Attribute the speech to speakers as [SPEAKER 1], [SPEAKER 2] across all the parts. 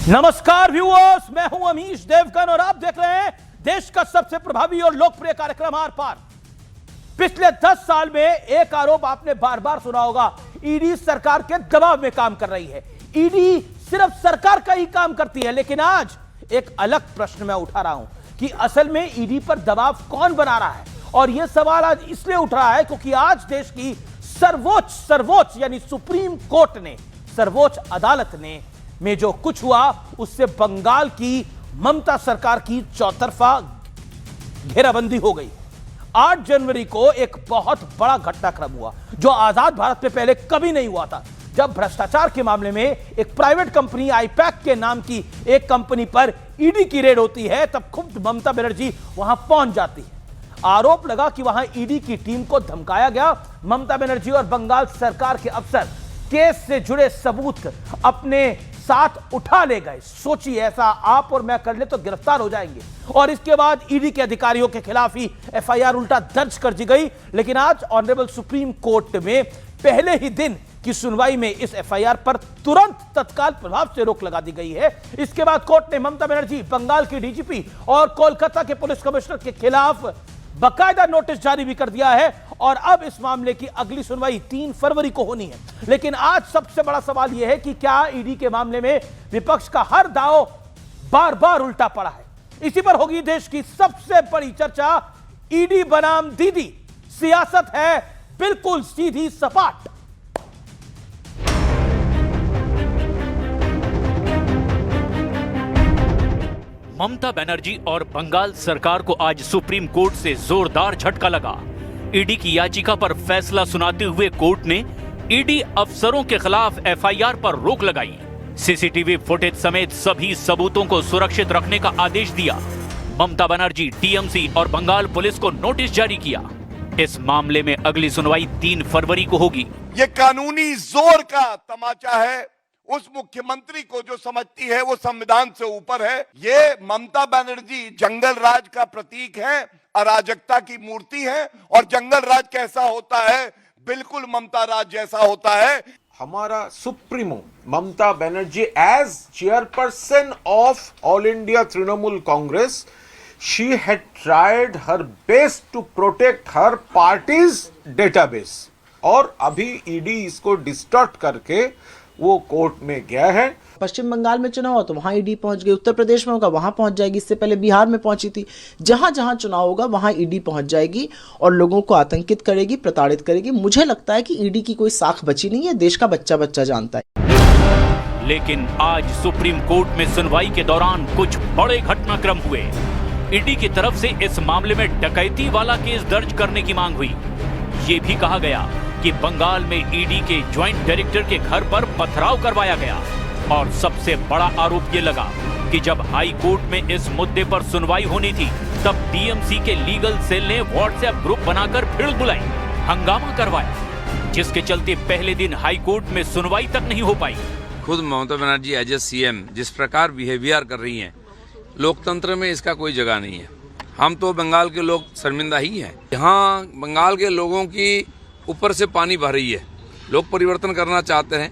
[SPEAKER 1] नमस्कार व्यूअर्स, मैं हूं अमीश देवगन और आप देख रहे हैं देश का सबसे प्रभावी और लोकप्रिय कार्यक्रम आर पार। पिछले 10 साल में एक आरोप आपने बार बार सुना होगा, ईडी सरकार के दबाव में काम कर रही है। ईडी सिर्फ सरकार का ही काम करती है, लेकिन आज एक अलग प्रश्न मैं उठा रहा हूं कि असल में ईडी पर दबाव कौन बना रहा है। और यह सवाल आज इसलिए उठ रहा है क्योंकि आज देश की सर्वोच्च यानी सुप्रीम कोर्ट ने, सर्वोच्च अदालत ने में जो कुछ हुआ उससे बंगाल की ममता सरकार की चौतरफा घेराबंदी हो गई। 8 जनवरी को एक बहुत बड़ा घटनाक्रम हुआ जो आजाद भारत में पहले कभी नहीं हुआ था, जब भ्रष्टाचार के मामले में एक प्राइवेट कंपनी आईपैक के नाम की एक कंपनी पर ईडी की रेड होती है। तब खुद ममता बनर्जी वहां पहुंच जाती है। आरोप लगा कि वहां ईडी की टीम को धमकाया गया। ममता बनर्जी और बंगाल सरकार के अफसर केस से जुड़े सबूत अपने साथ उठा ले गए। सोचिए, ऐसा आप और मैं कर ले तो गिरफ्तार हो जाएंगे। और इसके बाद ईडी के अधिकारियों के खिलाफ ही एफआईआर उल्टा दर्ज कर दी गई। लेकिन आज ऑनरेबल सुप्रीम कोर्ट में पहले ही दिन की सुनवाई में इस एफआईआर पर तुरंत तत्काल प्रभाव से रोक लगा दी गई है। इसके बाद कोर्ट ने ममता बनर्जी, बंगाल की डीजीपी और कोलकाता के पुलिस कमिश्नर के खिलाफ बाकायदा नोटिस जारी भी कर दिया है। और अब इस मामले की अगली सुनवाई 3 फरवरी को होनी है। लेकिन आज सबसे बड़ा सवाल यह है कि क्या ईडी के मामले में विपक्ष का हर दांव बार बार उल्टा पड़ा है। इसी पर होगी देश की सबसे बड़ी चर्चा। ईडी बनाम दीदी, सियासत है बिल्कुल सीधी सपाट।
[SPEAKER 2] ममता बनर्जी और बंगाल सरकार को आज सुप्रीम कोर्ट से जोरदार झटका लगा। ईडी की याचिका पर फैसला सुनाते हुए कोर्ट ने ईडी अफसरों के खिलाफ एफआईआर पर रोक लगाई। सीसीटीवी फुटेज समेत सभी सबूतों को सुरक्षित रखने का आदेश दिया। ममता बनर्जी, टीएमसी और बंगाल पुलिस को नोटिस जारी किया। इस मामले में अगली सुनवाई 3 फरवरी को होगी।
[SPEAKER 3] ये कानूनी जोर का तमाचा है उस मुख्यमंत्री को जो समझती है वो संविधान से ऊपर है। ये ममता बनर्जी जंगल राज का प्रतीक है, अराजकता की मूर्ति है। और जंगल राज कैसा होता है? बिल्कुल ममता राज जैसा होता है।
[SPEAKER 4] हमारा supremo Mamata Banerjee as chairperson of all India Trinamool Congress, she had tried her best to protect her party's database। और अभी ईडी इसको डिस्टॉर्ट करके वो कोर्ट में गया है।
[SPEAKER 5] पश्चिम बंगाल में चुनाव हो तो वहां ईडी पहुंच गई, उत्तर प्रदेश में होगा वहां पहुंच जाएगी, इससे पहले बिहार में पहुंची थी। जहां जहां चुनाव होगा वहां ईडी पहुंच जाएगी और लोगों को आतंकित करेगी, प्रताड़ित करेगी। मुझे लगता है कि ईडी की कोई साख बची नहीं है, देश का बच्चा बच्चा जानता है।
[SPEAKER 2] लेकिन आज सुप्रीम कोर्ट में सुनवाई के दौरान कुछ बड़े घटनाक्रम हुए। ईडी की तरफ से इस मामले में डकैती वाला केस दर्ज करने की मांग हुई। ये भी कहा गया कि बंगाल में ईडी के ज्वाइंट डायरेक्टर के घर पर पथराव करवाया गया। और सबसे बड़ा आरोप ये लगा कि जब हाई कोर्ट में इस मुद्दे पर सुनवाई होनी थी, तब टीएमसी के लीगल सेल ने व्हाट्सएप ग्रुप बनाकर भीड़ बुलाई, हंगामा करवाया, जिसके चलते पहले दिन हाई कोर्ट में सुनवाई तक नहीं हो पाई।
[SPEAKER 6] खुद ममता बनर्जी एज ए सीएम जिस प्रकार बिहेवियर कर रही हैं, लोकतंत्र में इसका कोई जगह नहीं है। हम तो बंगाल के लोग शर्मिंदा ही हैं। यहाँ बंगाल के लोगों की ऊपर से पानी बह रही है। लोग परिवर्तन करना चाहते हैं।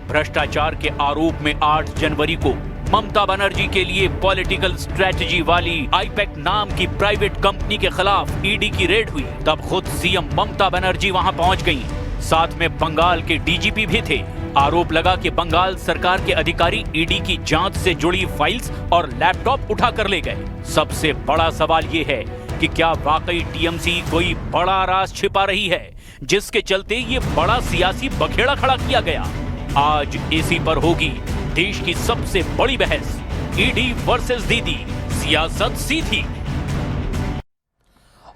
[SPEAKER 2] भ्रष्टाचार के आरोप में 8 जनवरी को ममता बनर्जी के लिए पॉलिटिकल स्ट्रेटजी वाली आईपैक नाम की प्राइवेट कंपनी के खिलाफ ईडी की रेड हुई। तब खुद सीएम ममता बनर्जी वहां पहुंच गईं। साथ में बंगाल के डीजीपी भी थे। आरोप लगा कि बंगाल सरकार के अधिकारी ईडी की जांच से जुड़ी फाइल्स और लैपटॉप उठा कर ले गए। सबसे बड़ा सवाल ये है कि क्या वाकई टीएमसी कोई बड़ा राज छिपा रही है, जिसके चलते ये बड़ा सियासी बखेड़ा खड़ा किया गया। आज इसी पर होगी देश की सबसे बड़ी बहस। ईडी वर्सेस दीदी, सियासत सीधी।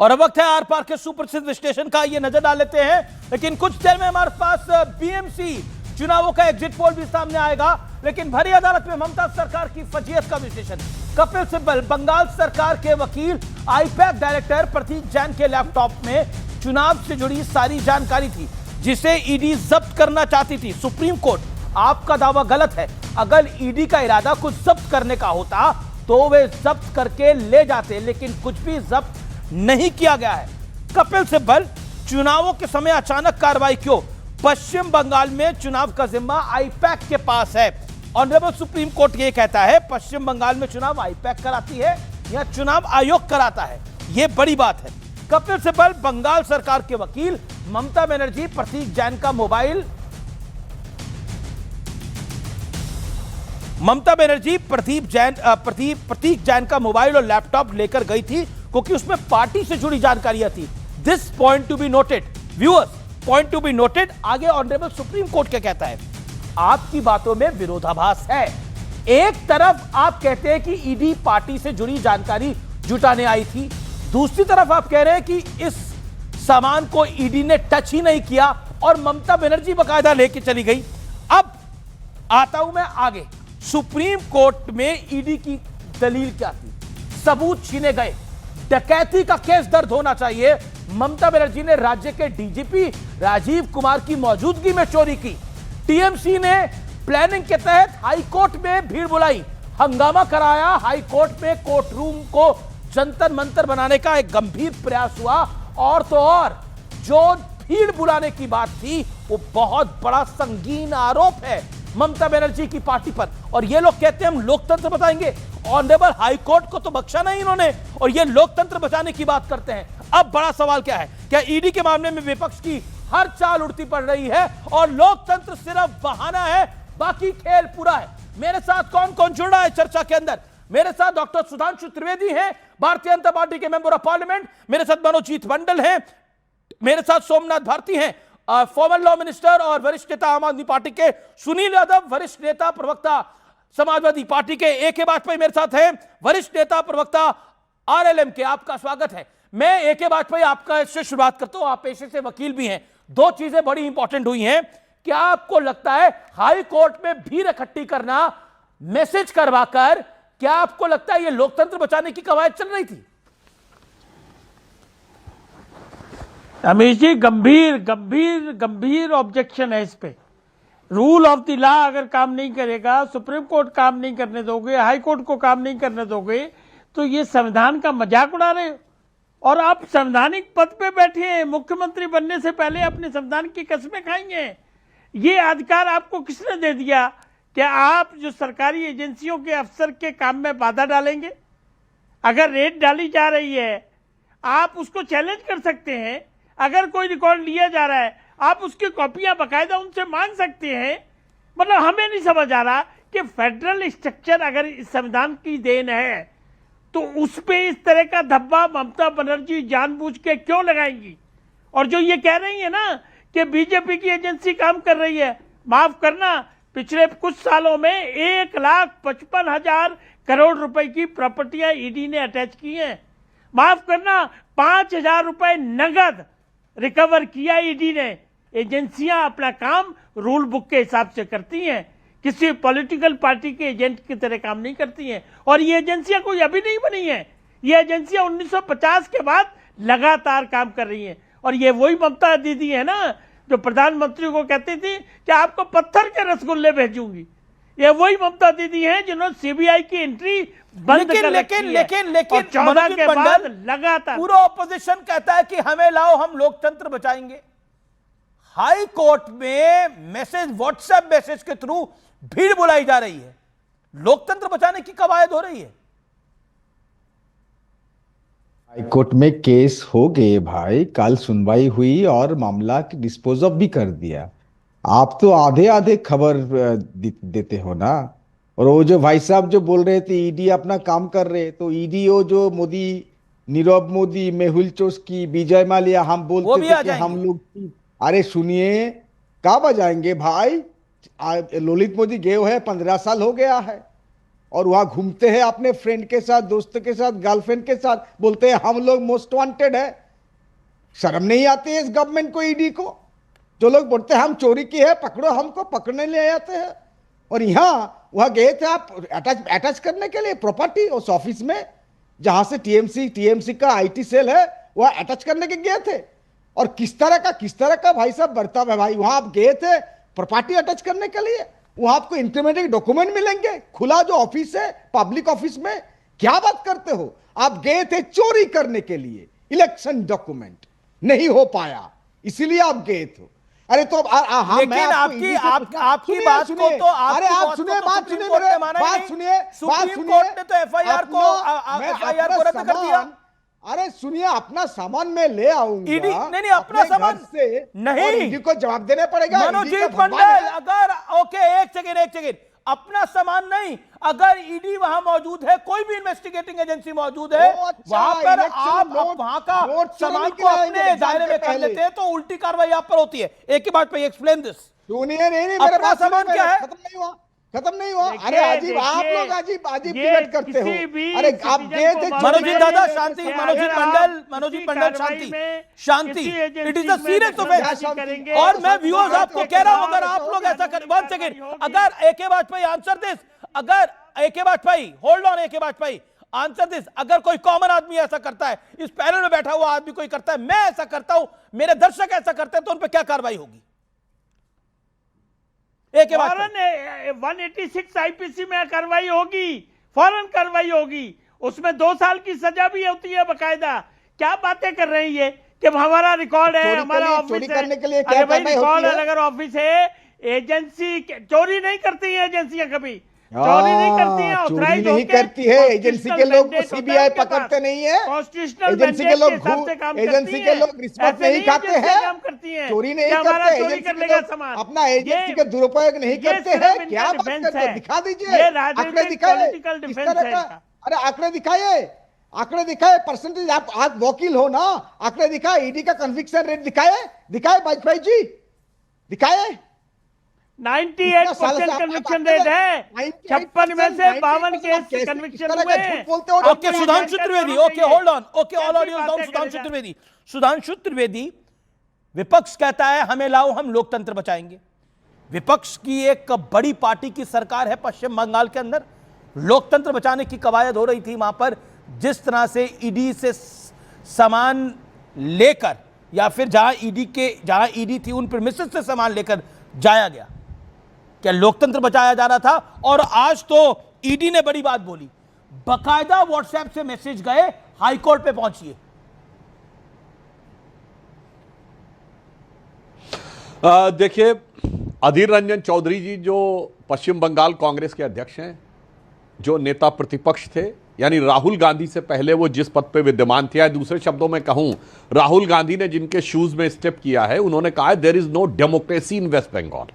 [SPEAKER 1] और अब वक्त है आर पार के सुप्रसिद्ध विश्लेषण का, ये नजर डाल लेते हैं। लेकिन कुछ देर में हमारे पास बीएमसी चुनावों का एग्जिट पोल भी सामने आएगा। लेकिन भरी अदालत में ममता सरकार की फजीयत का विश्लेषण। कपिल सिब्बल, बंगाल सरकार के वकील, आईपैक डायरेक्टर प्रतीक जैन के लैपटॉप में चुनाव से जुड़ी सारी जानकारी थी, जिसे ईडी जब्त करना चाहती थी। सुप्रीम कोर्ट, आपका दावा गलत है। अगर ईडी का इरादा कुछ जब्त करने का होता तो वे जब्त करके ले जाते, लेकिन कुछ भी जब्त नहीं किया गया है। कपिल सिब्बल, चुनावों के समय अचानक कार्रवाई क्यों? पश्चिम बंगाल में चुनाव का जिम्मा आईपैक के पास है। ऑनरेबल सुप्रीम कोर्ट ये कहता है पश्चिम बंगाल में चुनाव आईपैक कराती है या चुनाव आयोग कराता है, ये बड़ी बात है। कपिल सिब्बल बंगाल सरकार के वकील, ममता बनर्जी प्रतीक जैन का मोबाइल, ममता बनर्जी प्रतीक जैन का मोबाइल और लैपटॉप लेकर गई थी क्योंकि उसमें पार्टी से जुड़ी जानकारियां थी। This point to be noted viewers, point to be noted. आगे ऑनरेबल सुप्रीम कोर्ट क्या कहता है? आपकी बातों में विरोधाभास है। एक तरफ आप कहते हैं कि ईडी पार्टी से जुड़ी जानकारी जुटाने आई थी, दूसरी तरफ आप कह रहे हैं कि इस सामान को ईडी ने टच ही नहीं किया और ममता बनर्जी बकायदा लेके चली गई। अब आता हूं मैं आगे, सुप्रीम कोर्ट में ईडी की दलील क्या थी? सबूत छीने गए, डकैती का केस दर्ज होना चाहिए। ममता बनर्जी ने राज्य के डीजीपी राजीव कुमार की मौजूदगी में चोरी की। टीएमसी ने प्लानिंग के तहत हाई कोर्ट में भीड़ बुलाई, हंगामा कराया। हाई कोर्ट में कोर्ट रूम को जंतर मंतर बनाने का एक गंभीर प्रयास हुआ। और तो और जो भीड़ बुलाने की बात थी वो बहुत बड़ा संगीन आरोप है ममता बनर्जी की पार्टी पर। और ये लोग कहते हैं हम लोकतंत्र बचाएंगे। ऑनरेबल हाई कोर्ट को तो बख्शा नहीं इन्होंने और ये लोकतंत्र बचाने की बात करते हैं। अब बड़ा सवाल क्या है? क्या ईडी के मामले में विपक्ष की हर चाल उड़ती पड़ रही है और लोकतंत्र सिर्फ बहाना है, बाकी खेल पूरा है? मेरे साथ कौन कौन जुड़ रहा है चर्चा के अंदर? मेरे साथ डॉक्टर सुधांशु त्रिवेदी हैं, भारतीय जनता पार्टी के मेंबर ऑफ पार्लियामेंट। मेरे साथ मनोजीत मंडल हैं, मेरे साथ सोमनाथ भारती हैं, फॉर्मर लॉ मिनिस्टर और वरिष्ठ नेता आम आदमी पार्टी के सुनील यादव, वरिष्ठ नेता प्रवक्ता समाजवादी पार्टी के ए.के. वाजपेयी मेरे साथ हैं, वरिष्ठ नेता प्रवक्ता आरएलएम के। आपका स्वागत है। मैं ए.के. वाजपेयी आपका से शुरुआत करता हूं, आप पेशे से वकील भी हैं। दो चीजें बड़ी इंपॉर्टेंट हुई हैं। क्या आपको लगता है हाई कोर्ट में भीड़ इकट्ठी करना, मैसेज करवाकर, क्या आपको लगता है यह लोकतंत्र बचाने की कवायद चल रही थी?
[SPEAKER 7] रमेश जी, गंभीर गंभीर गंभीर ऑब्जेक्शन है इस पे। रूल ऑफ द लॉ अगर काम नहीं करेगा, सुप्रीम कोर्ट काम नहीं करने दोगे, हाई कोर्ट को काम नहीं करने दोगे, तो ये संविधान का मजाक उड़ा रहे हो। और आप संवैधानिक पद पे बैठे हैं, मुख्यमंत्री बनने से पहले अपने संविधान की कस्में खाएंगे। ये अधिकार आपको किसने दे दिया? क्या आप जो सरकारी एजेंसियों के अफसर के काम में बाधा डालेंगे? अगर रेड डाली जा रही है आप उसको चैलेंज कर सकते हैं। अगर कोई रिकॉर्ड लिया जा रहा है आप उसकी कॉपियां बकायदा उनसे मांग सकते हैं। मतलब हमें नहीं समझ आ रहा कि फेडरल स्ट्रक्चर अगर इस संविधान की देन है तो उस पे इस तरह का धब्बा ममता बनर्जी जानबूझ के क्यों लगाएंगी? और जो ये कह रही है ना कि बीजेपी की एजेंसी काम कर रही है, माफ करना, पिछले कुछ सालों में 1,55,000 करोड़ रुपए की प्रॉपर्टियां ईडी ने अटैच की हैं। माफ करना, 5,000 रुपए नगद रिकवर किया ईडी ने। एजेंसियां अपना काम रूल बुक के हिसाब से करती हैं, किसी पॉलिटिकल पार्टी के एजेंट की तरह काम नहीं करती हैं। और ये एजेंसियां कोई अभी नहीं बनी हैं, ये एजेंसियां 1950 के बाद लगातार काम कर रही हैं। और ये वही ममता दीदी है ना जो प्रधानमंत्री को कहती थी कि आपको पत्थर के रसगुल्ले भेजूंगी। ये वही ममता दीदी हैं जिन्होंने सीबीआई की एंट्री बंद कर रखी है।
[SPEAKER 1] लेकिन
[SPEAKER 7] 14 के बाद लगातार
[SPEAKER 1] पूरा ऑपोजिशन कहता है कि हमें लाओ, हम लोकतंत्र बचाएंगे। हाई कोर्ट में मैसेज, व्हाट्सएप मैसेज के थ्रू भीड़ बुलाई जा रही है, लोकतंत्र बचाने की कवायद हो रही है।
[SPEAKER 8] हाई कोर्ट में केस हो गए भाई, कल सुनवाई हुई और मामला डिस्पोज ऑफ भी कर दिया। आप तो आधे आधे खबर देते हो ना। और वो जो भाई साहब जो बोल रहे थे ईडी अपना काम कर रहे, तो ईडी वो जो मोदी, नीरव मोदी, मेहुल चोस्की, विजय माल्या, हम बोलते थे कि हम लोग, अरे सुनिए, कब आ जाएंगे भाई? ललित मोदी गए हुए 15 साल हो गया है और वहां घूमते हैं अपने फ्रेंड के साथ, दोस्त के साथ, गर्लफ्रेंड के साथ, बोलते हैं हम लोग मोस्ट वांटेड है। शर्म नहीं आती है इस गवर्नमेंट को, ईडी को? जो लोग बोलते हैं हम चोरी की है, पकड़ो, हमको पकड़ने ले आते हैं। और यहाँ वहां गए थे आप अटैच करने के लिए प्रॉपर्टी उस ऑफिस में जहां से टीएमसी का आईटी सेल है, वह अटैच करने के गए थे। और किस तरह का भाई साहब बर्ताव है भाई। वहां आप गए थे प्रॉपर्टी अटैच करने के लिए, वहां आपको इंक्रीमेंटरी डॉक्यूमेंट मिलेंगे, खुला जो ऑफिस है पब्लिक ऑफिस में। क्या बात करते हो? आप गए थे चोरी करने के लिए, इलेक्शन डॉक्यूमेंट नहीं हो पाया, इसीलिए आप गए थे। अरे तो हाँ,
[SPEAKER 1] लेकिन आपकी बात को तो
[SPEAKER 8] अरे आप सुनिए, बात सुनिए,
[SPEAKER 1] सुप्रीम कोर्ट ने तो एफआईआर को रद्द कर दिया।
[SPEAKER 8] अरे सुनिए, अपना सामान मैं ले आऊंगा।
[SPEAKER 1] ईडी नहीं, अपना सामान
[SPEAKER 8] से
[SPEAKER 1] नहीं,
[SPEAKER 8] ईडी को जवाब देना पड़ेगा।
[SPEAKER 1] मनोजीत मंडल, अगर ओके एक सेकेंड, अपना सामान नहीं, अगर ईडी वहां मौजूद है, कोई भी इन्वेस्टिगेटिंग एजेंसी मौजूद है, वहां पर आप वहां का सामान को अपने दायरे में कर लेते हैं, तो उल्टी कार्रवाई आप पर होती है। एक ही बात पे एक्सप्लेन दिस।
[SPEAKER 8] सुनिए, नहीं मेरे
[SPEAKER 1] अपना सामान क्या है?
[SPEAKER 8] खत्म नहीं हुआ। अरे अजीब, आप लोग अजीब डिबेट करते हो। अरे आप
[SPEAKER 1] मनोजीत दादा शांति, मनोजीत मंडल शांति, it is a serious offence. और मैं व्यूअर्स आपको कह रहा हूं, अगर आप लोग ऐसा करें, 1 सेकेंड, अगर एके वाजपेयी आंसर दिस, अगर A K Vajpayee, hold on, A K Vajpayee answer this, अगर कोई कॉमन आदमी ऐसा करता है, इस पैनल में बैठा हुआ आदमी कोई करता है, मैं ऐसा करता हूं, मेरे दर्शक ऐसा करते हैं, तो उन पर क्या कार्रवाई होगी? एक
[SPEAKER 7] 186 आईपीसी में कार्रवाई होगी, फौरन कार्रवाई होगी। उसमें 2 साल की सजा भी होती है बकायदा। क्या बातें कर रही है कि हमारा रिकॉर्ड है, हमारा ऑफिस है। अरे भाई, रिकॉर्ड है, अगर ऑफिस है, एजेंसी चोरी नहीं करती है, एजेंसियां कभी चोरी नहीं करती है,
[SPEAKER 8] चोरी नहीं करती है। एजेंसी के लोग को सीबीआई पकड़ते नहीं है, एजेंसी के लोग रिश्वत नहीं खाते हैं, चोरी नहीं करते, अपना एजेंसी का दुरुपयोग नहीं करते हैं। क्या बात करते हैं? दिखा दीजिए, आंकड़े दिखाए। अरे आंकड़े दिखाए, परसेंटेज। आप वकील हो ना, आंकड़े दिखाए, ईडी का कन्विक्शन रेट दिखाए वाजपेयी जी, दिखाए।
[SPEAKER 7] 98% कन्विक्शन रेट है, 56 में से 52 केस कन्विक्शन हुए।
[SPEAKER 1] Okay, Sudhanshu Trivedi, okay hold on, okay all audio down. Sudhanshu Trivedi, विपक्ष कहता है हमें लाओ, हम लोकतंत्र बचाएंगे। विपक्ष की एक बड़ी पार्टी की सरकार है पश्चिम बंगाल के अंदर, लोकतंत्र बचाने की कवायद हो रही थी वहां पर। जिस तरह से ईडी से सामान लेकर, या फिर जहां ईडी थी उन प्रीमिसेस से सामान लेकर जाया गया, क्या लोकतंत्र बचाया जा रहा था? और आज तो ईडी ने बड़ी बात बोली, बकायदा व्हाट्सएप से मैसेज गए, हाईकोर्ट पे पहुंचिए।
[SPEAKER 9] देखिए, अधीर रंजन चौधरी जी जो पश्चिम बंगाल कांग्रेस के अध्यक्ष हैं, जो नेता प्रतिपक्ष थे, यानी राहुल गांधी से पहले वो जिस पद पे विद्यमान थे, या दूसरे शब्दों में कहूं, राहुल गांधी ने जिनके शूज में स्टेप किया है, उन्होंने कहा है there is no democracy in West Bengal.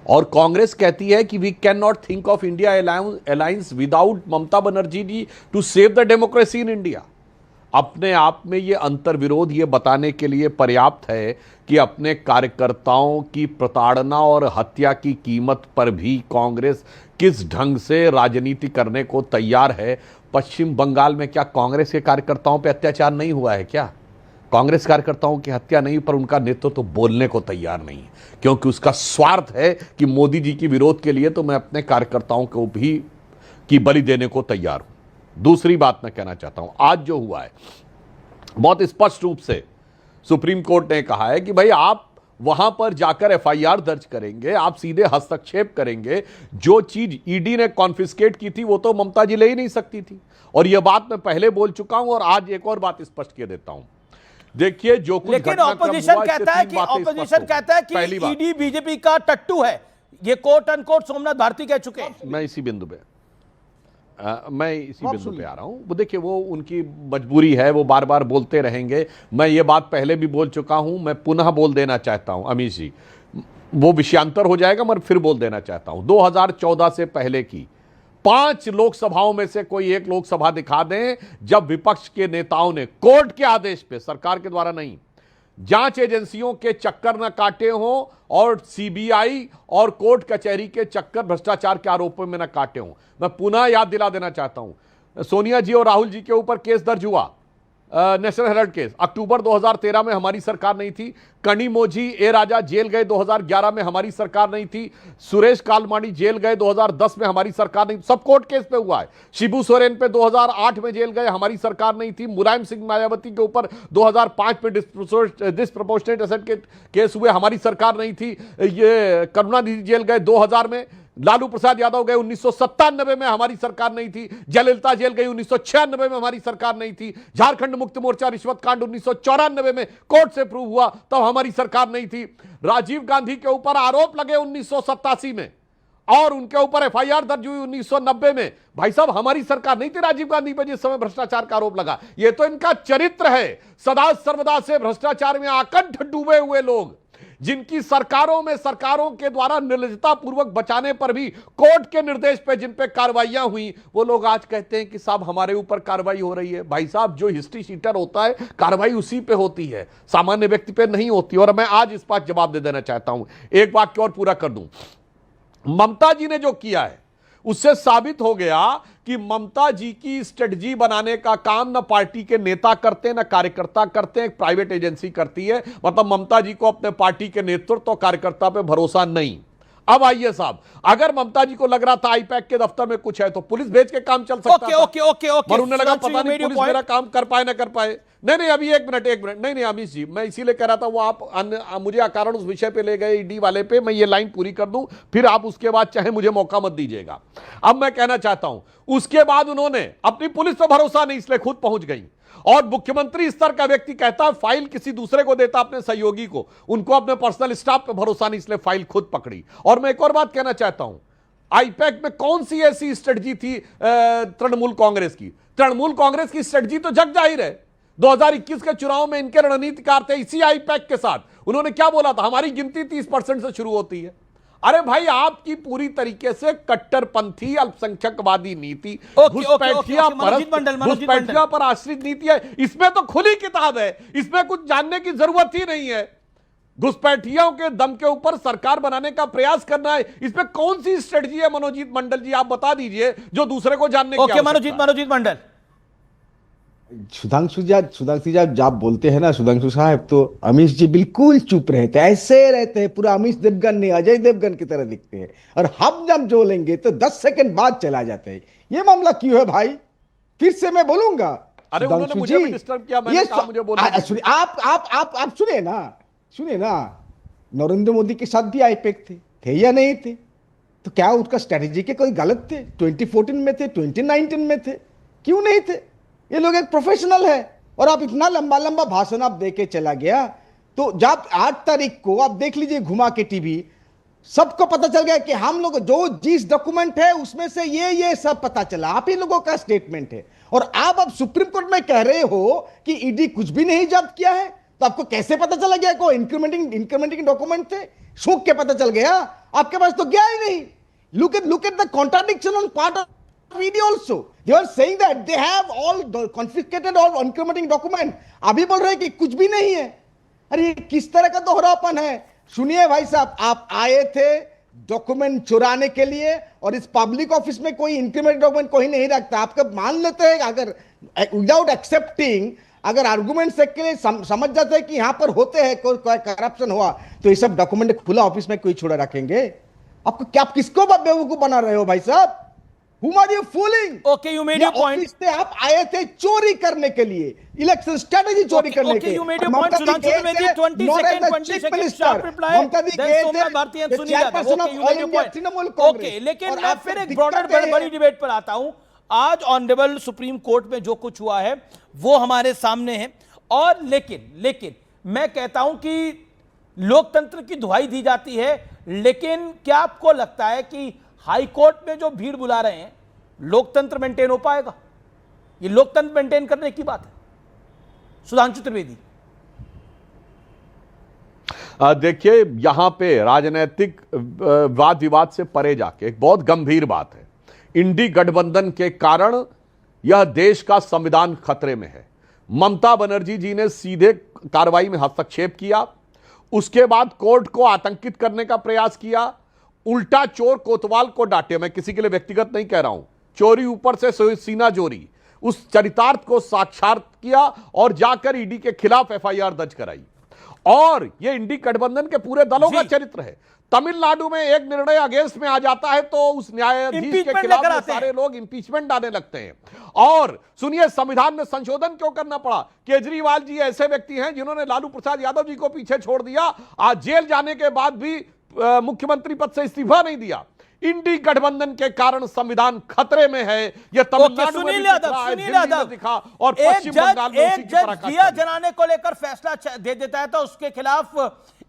[SPEAKER 9] और कांग्रेस कहती है कि we can not think of India alliance without Mamata Banerjee ji to save the democracy in India. अपने आप में ये अंतर्विरोध ये बताने के लिए पर्याप्त है कि अपने कार्यकर्ताओं की प्रताड़ना और हत्या की कीमत पर भी कांग्रेस किस ढंग से राजनीति करने को तैयार है। पश्चिम बंगाल में क्या कांग्रेस के कार्यकर्ताओं पर अत्याचार नहीं हुआ है? क्या कांग्रेस कार्यकर्ताओं की हत्या नहीं, पर उनका नेतृत्व तो बोलने को तैयार नहीं है, क्योंकि उसका स्वार्थ है कि मोदी जी की विरोध के लिए तो मैं अपने कार्यकर्ताओं को भी की बलि देने को तैयार हूं। दूसरी बात मैं कहना चाहता हूं, आज जो हुआ है बहुत स्पष्ट रूप से सुप्रीम कोर्ट ने कहा है कि भाई आप वहां पर जाकर एफआईआर दर्ज करेंगे, आप सीधे हस्तक्षेप करेंगे। जो चीज ईडी ने कॉन्फिस्केट की थी वो तो ममता जी ले ही नहीं सकती थी, और यह बात मैं पहले बोल चुका हूं और आज एक और बात स्पष्ट कर देता हूं। देखिए, जो कुछ
[SPEAKER 1] लेकिन ऑपोजिशन कहता है कि ईडी बीजेपी का टट्टू है, ये कोट अनकोट सोमनाथ भारती कह चुके हैं।
[SPEAKER 9] मैं इसी बिंदु पे आ रहा हूं। वो देखिए, वो उनकी मजबूरी है, वो बार बार बोलते रहेंगे। मैं ये बात पहले भी बोल चुका हूं, मैं पुनः बोल देना चाहता हूं। अमीश जी, वो विषयांतर हो जाएगा, मैं फिर बोल देना चाहता हूं। 2014 से पहले की 5 लोकसभाओं में से कोई एक लोकसभा दिखा दें जब विपक्ष के नेताओं ने कोर्ट के आदेश पे, सरकार के द्वारा नहीं, जांच एजेंसियों के चक्कर न काटे हों और सीबीआई और कोर्ट कचहरी के चक्कर भ्रष्टाचार के आरोपों में न काटे हों। मैं पुनः याद दिला देना चाहता हूं, सोनिया जी और राहुल जी के ऊपर केस दर्ज हुआ, नेशनल हेराल्ड केस, अक्टूबर 2013 में हमारी सरकार नहीं थी। कनिमोझी ए राजा जेल गए 2011 में, हमारी सरकार नहीं थी। सुरेश कालमानी जेल गए 2010 में, हमारी सरकार नहीं, सब कोर्ट केस पे हुआ है। शिबू सोरेन पे 2008 में जेल गए, हमारी सरकार नहीं थी। मुलायम सिंह मायावती के ऊपर 2005 में डिस्प्रपोर्शनेट एसेट के केस हुए, हमारी सरकार नहीं थी। ये करुणानिधि जेल गए 2000 में, लालू प्रसाद यादव गए 1997 में, हमारी सरकार नहीं थी। जयललिता जेल गई 1996 में, हमारी सरकार नहीं थी। झारखंड मुक्ति मोर्चा रिश्वत कांड 1994 में कोर्ट से प्रूव हुआ, तब हमारी सरकार नहीं थी। राजीव गांधी के ऊपर आरोप लगे 1987 में और उनके ऊपर एफआईआर दर्ज हुई 1990 में, भाई साहब हमारी सरकार नहीं थी राजीव गांधी पर जिस समय भ्रष्टाचार का आरोप लगा। ये तो इनका चरित्र है, सदा सर्वदा से भ्रष्टाचार में आकंठ डूबे हुए लोग, जिनकी सरकारों के द्वारा निर्लजता पूर्वक बचाने पर भी कोर्ट के निर्देश पे जिन पे कार्रवाइयां हुई, वो लोग आज कहते हैं कि साहब हमारे ऊपर कार्रवाई हो रही है। भाई साहब जो हिस्ट्री शीटर होता है कार्रवाई उसी पे होती है, सामान्य व्यक्ति पे नहीं होती। और मैं आज इस बात जवाब दे देना चाहता हूं, एक वाक्य और पूरा कर दूं। ममता जी ने जो किया है उससे साबित हो गया कि ममता जी की स्ट्रेटजी बनाने का काम न पार्टी के नेता करते हैं, न कार्यकर्ता करते हैं, एक प्राइवेट एजेंसी करती है। मतलब ममता जी को अपने पार्टी के नेतृत्व और कार्यकर्ता पे भरोसा नहीं। अब आइए साहब, अगर ममता जी को लग रहा था आईपैक के दफ्तर में कुछ है तो पुलिस भेज के काम चल सकता था।
[SPEAKER 1] ओके
[SPEAKER 9] पर उन्हें लगा पता नहीं पुलिस मेरा काम कर पाए ना कर पाए। नहीं अभी एक मिनट नहीं अमीश जी, मैं इसीलिए कह रहा था वो आप मुझे अकारण उस विषय पे ले गए ईडी वाले पे, मैं ये लाइन पूरी कर दूं, फिर आप उसके बाद चाहे मुझे मौका मत दीजिएगा। अब मैं कहना चाहता हूं, उसके बाद उन्होंने अपनी पुलिस पर भरोसा नहीं इसलिए खुद पहुंच गई, और मुख्यमंत्री स्तर का व्यक्ति कहता है फाइल किसी दूसरे को देता अपने सहयोगी को, उनको अपने पर्सनल स्टाफ पे भरोसा नहीं इसलिए फाइल खुद पकड़ी। और मैं एक और बात कहना चाहता हूं, आईपैक में कौन सी ऐसी स्ट्रेटजी थी तृणमूल कांग्रेस की? तृणमूल कांग्रेस की स्ट्रेटजी तो जग जाहिर है, 2021 के चुनाव में इनके रणनीतिकार थे इसी आईपैक के साथ। उन्होंने क्या बोला था? हमारी गिनती 30% से शुरू होती है। अरे भाई आपकी पूरी तरीके से कट्टरपंथी अल्पसंख्यकवादी नीति, घुसपैठिया पर आश्रित नीति है। इसमें तो खुली किताब है, इसमें कुछ जानने की जरूरत ही नहीं है। घुसपैठियों के दम के ऊपर सरकार बनाने का प्रयास करना है, इसमें कौन सी स्ट्रेटजी है? मनोजीत मंडल जी आप बता दीजिए जो दूसरे को जानने की आवश्यकता है।
[SPEAKER 1] मनोजीत मंडल।
[SPEAKER 8] सुधांशु जी आप बोलते हैं ना सुधांशु साहब, तो अमीश जी बिल्कुल चुप रहते हैं, ऐसे रहते हैं, पूरा अमीश देवगन नहीं अजय देवगन की तरह दिखते हैं। और हम जब जो लेंगे तो 10 सेकंड बाद चला जाते हैं। ये मामला क्यों है भाई? फिर से मैं बोलूंगा।
[SPEAKER 9] अरे उन्होंने मुझे भी डिस्टर्ब किया, मैंने कहा मुझे बोलना।
[SPEAKER 8] आप सुनिए ना, नरेंद्र मोदी के साथ भी आईपैक थे या नहीं थे? तो क्या उसका स्ट्रेटेजी के कोई गलत थे? 2014 में थे, 2019 में थे, क्यों नहीं थे? ये लोग एक प्रोफेशनल है। और आप इतना लंबा लंबा भाषण आप देके चला गया, तो जब 8 तारीख को आप देख लीजिए घुमा के टीवी, सबको पता चल गया कि हम लोग जो जिस डॉक्यूमेंट है उसमें से ये सब पता चला। आप ही लोगों का स्टेटमेंट है, और आप अब सुप्रीम कोर्ट में कह रहे हो कि ईडी कुछ भी नहीं जब्त किया है, तो आपको कैसे पता चला गया? को इंक्रीमेंटिंग डॉक्यूमेंट थे, सूख के पता चल गया? आपके पास तो गया ही नहीं। Look at the contradiction on part of ED also. They are saying that they have all confiscated all incriminating document. अभी बोल रहे हैं कि कुछ भी नहीं है। अरे ये किस तरह का दोहरापन है? सुनिए भाई साहब, आप आए थे डॉक्यूमेंट चुराने के लिए, और इस पब्लिक ऑफिस में कोई इंक्रीमेंट डॉक्यूमेंट कोई नहीं रखता। आपका मान लेते हैं अगर विदाउट एक्सेप्टिंग, अगर आर्गुमेंट से के लिए समझ जाते हैं कि यहां पर होते हैं कोई करप्शन हुआ, तो ये सब डॉक्यूमेंट खुला ऑफिस में कोई छोड़ा रखेंगे? आपको क्या, आप किसको बेवकूफ बना रहे हो भाई साहब? Whom are you fooling?
[SPEAKER 1] Okay, you made your point.
[SPEAKER 8] आप आए थे चोरी करने के लिए, इलेक्शन स्ट्रेटेजी चोरी करने के लिए।
[SPEAKER 1] You made your point. Sudhanshu Trivedi, 20 second sharp reply. Then Somnath Bharti सुनिएगा। Okay, you made your point. Okay, लेकिन मैं फिर एक ब्रॉडर बड़ी डिबेट पर आता हूं। आज ऑनरेबल सुप्रीम कोर्ट में जो कुछ हुआ है वो हमारे सामने है, और लेकिन मैं कहता हूं कि लोकतंत्र की दुहाई दी जाती है, लेकिन क्या आपको लगता है कि हाई कोर्ट में जो भीड़ बुला रहे हैं लोकतंत्र मेंटेन हो पाएगा? ये लोकतंत्र मेंटेन करने की बात है। सुधांशु त्रिवेदी,
[SPEAKER 9] देखिए यहां पे राजनीतिक वाद विवाद से परे जाके एक बहुत गंभीर बात है। इंडी गठबंधन के कारण यह देश का संविधान खतरे में है। ममता बनर्जी जी ने सीधे कार्रवाई में हस्तक्षेप किया, उसके बाद कोर्ट को आतंकित करने का प्रयास किया, उल्टा चोर कोतवाल को डांटे। मैं किसी के लिए व्यक्तिगत नहीं कह रहा हूं, चोरी ऊपर से सीना चोरी, उस चरितार्थ को साक्षात किया और जाकर ईडी के खिलाफ एफआईआर दर्ज कराई। और यह इंडी गठबंधन के पूरे दलों का चरित्र है। तमिलनाडु में एक निर्णय अगेंस्ट में आ जाता है तो उस न्यायाधीश के खिलाफ सारे लोग इंपीचमेंट डालने लगते हैं। और सुनिए, संविधान में संशोधन क्यों करना पड़ा? केजरीवाल जी ऐसे व्यक्ति हैं जिन्होंने लालू प्रसाद यादव जी को पीछे छोड़ दिया, आज जेल जाने के बाद भी मुख्यमंत्री पद से इस्तीफा नहीं दिया। इंडी गठबंधन के कारण संविधान खतरे में है। यह तमिलनाडु में भी
[SPEAKER 1] सुनील
[SPEAKER 9] दिख
[SPEAKER 1] यादव,
[SPEAKER 9] रहा है,
[SPEAKER 1] सुनील
[SPEAKER 9] दिल्ली में
[SPEAKER 1] यादव,
[SPEAKER 9] दिखा और पश्चिम बंगाल में उसी
[SPEAKER 1] एक
[SPEAKER 9] की
[SPEAKER 1] जज
[SPEAKER 9] पराकाष्ठा
[SPEAKER 1] दिया
[SPEAKER 9] हुई।
[SPEAKER 1] जलाने को लेकर फैसला दे देता है तो उसके खिलाफ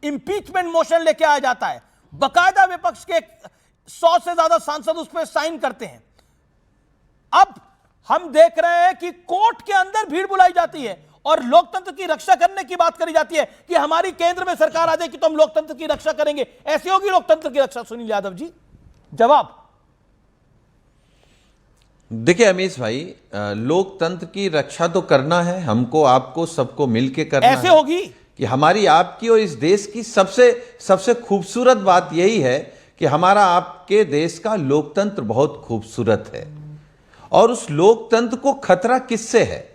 [SPEAKER 1] इंपीचमेंट मोशन लेके आ जाता है। बकायदा विपक्ष के 100 से ज्यादा सांसद उस पर साइन करते हैं। अब हम देख रहे हैं कि कोर्ट के अंदर भीड़ बुलाई जाती है और लोकतंत्र की रक्षा करने की बात करी जाती है कि हमारी केंद्र में सरकार आ जाएगी तो हम लोकतंत्र की रक्षा करेंगे। ऐसे होगी लोकतंत्र की रक्षा? सुनील यादव जी, जवाब।
[SPEAKER 10] देखिए अमीश भाई, लोकतंत्र की रक्षा तो करना है हमको, आपको, सबको मिलके करना
[SPEAKER 1] ऐसे
[SPEAKER 10] है।
[SPEAKER 1] होगी
[SPEAKER 10] कि हमारी आपकी और इस देश की सबसे खूबसूरत बात यही है कि हमारा आपके देश का लोकतंत्र बहुत खूबसूरत है। और उस लोकतंत्र को खतरा किससे है?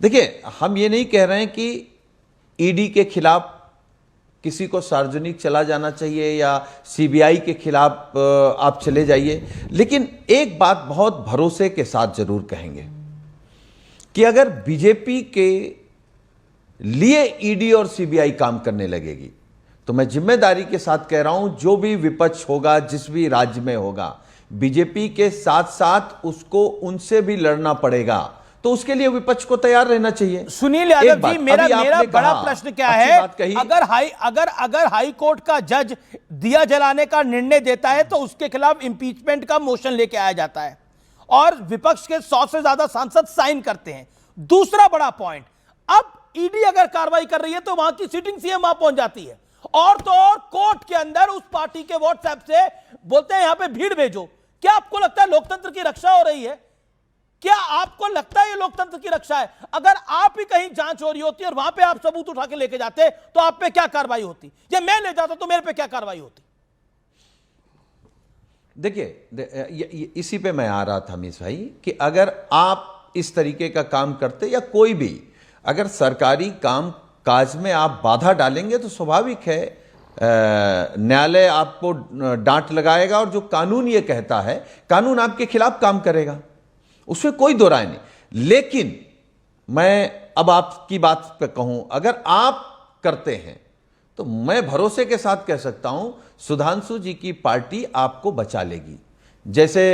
[SPEAKER 10] देखिए, हम ये नहीं कह रहे हैं कि ईडी के खिलाफ किसी को सार्वजनिक चला जाना चाहिए या सीबीआई के खिलाफ आप चले जाइए, लेकिन एक बात बहुत भरोसे के साथ जरूर कहेंगे कि अगर बीजेपी के लिए ईडी और सीबीआई काम करने लगेगी तो मैं जिम्मेदारी के साथ कह रहा हूं, जो भी विपक्ष होगा, जिस भी राज्य में होगा, बीजेपी के साथ साथ उसको उनसे भी लड़ना पड़ेगा, तो उसके लिए विपक्ष को तैयार रहना चाहिए।
[SPEAKER 1] सुनील यादव जी, मेरा बड़ा प्रश्न क्या है, अगर हाई कोर्ट का जज दिया जलाने का निर्णय देता है तो उसके खिलाफ इंपीचमेंट का मोशन लेके आया जाता है और विपक्ष के 100 से ज्यादा सांसद साइन करते हैं। दूसरा बड़ा पॉइंट, अब ईडी अगर कार्रवाई कर रही है तो वहां की सिटिंग सीएम वहां पहुंच जाती है और तो और कोर्ट के अंदर उस पार्टी के व्हाट्सएप से बोलते हैं यहां पे भीड़ भेजो। क्या आपको लगता है लोकतंत्र की रक्षा हो रही है? क्या आपको लगता है ये लोकतंत्र की रक्षा है? अगर आप ही कहीं जांच हो रही होती और वहां पे आप सबूत उठा के लेके जाते तो आप पे क्या कार्रवाई होती? या मैं ले जाता तो मेरे पे क्या कार्रवाई होती?
[SPEAKER 10] देखिए, इसी पे मैं आ रहा था अमीश भाई कि अगर आप इस तरीके का काम करते या कोई भी अगर सरकारी काम काज में आप बाधा डालेंगे तो स्वाभाविक है न्यायालय आपको डांट लगाएगा और जो कानून ये कहता है, कानून आपके खिलाफ काम करेगा, उसमें कोई दो राय नहीं। लेकिन मैं अब आपकी बात पे कहूं, अगर आप करते हैं तो मैं भरोसे के साथ कह सकता हूं सुधांशु जी की पार्टी आपको बचा लेगी। जैसे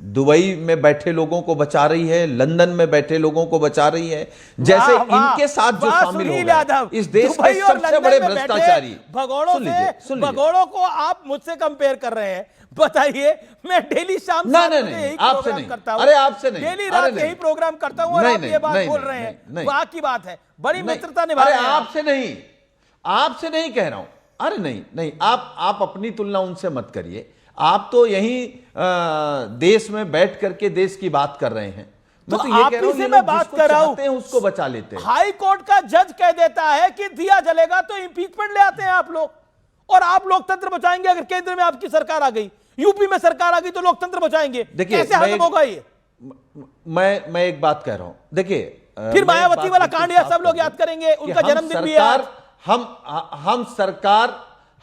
[SPEAKER 10] दुबई में बैठे लोगों को बचा रही है, लंदन में बैठे लोगों को बचा रही है, जैसे इनके साथ जो शामिल हो गए इस देश के सबसे बड़े भ्रष्टाचारी।
[SPEAKER 1] भगोड़ों को आप मुझसे कंपेयर कर रहे हैं, बताइए। मैं डेली शाम
[SPEAKER 10] नहीं, आपसे नहीं करता हूं, अरे आपसे नहीं,
[SPEAKER 1] डेली रात यही प्रोग्राम करता हूं और आप ये बात बोल रहे हैं, वाह की बात है, बड़ी मित्रता निभा रहे हैं।
[SPEAKER 10] आपसे नहीं कह रहा हूं, अरे नहीं, आप अपनी तुलना उनसे मत करिए। आप तो यहीं देश में बैठ करके देश की बात कर रहे हैं।
[SPEAKER 1] तो आप ही से मैं बात कर रहा हूं,
[SPEAKER 10] उसको बचा लेते हैं।
[SPEAKER 1] हाई कोर्ट का जज कह देता है कि दिया जलेगा तो इंपीचमेंट ले आते हैं आप लोग, और आप लोकतंत्र बचाएंगे। अगर केंद्र में आपकी सरकार आ गई, यूपी में सरकार आ गई तो लोकतंत्र बचाएंगे। कैसे हजम होगा ये?
[SPEAKER 10] मैं एक बात कह रहा हूं, देखिए,
[SPEAKER 1] फिर मायावती वाला कांड है, सब लोग याद करेंगे, उनका जन्मदिन भी है।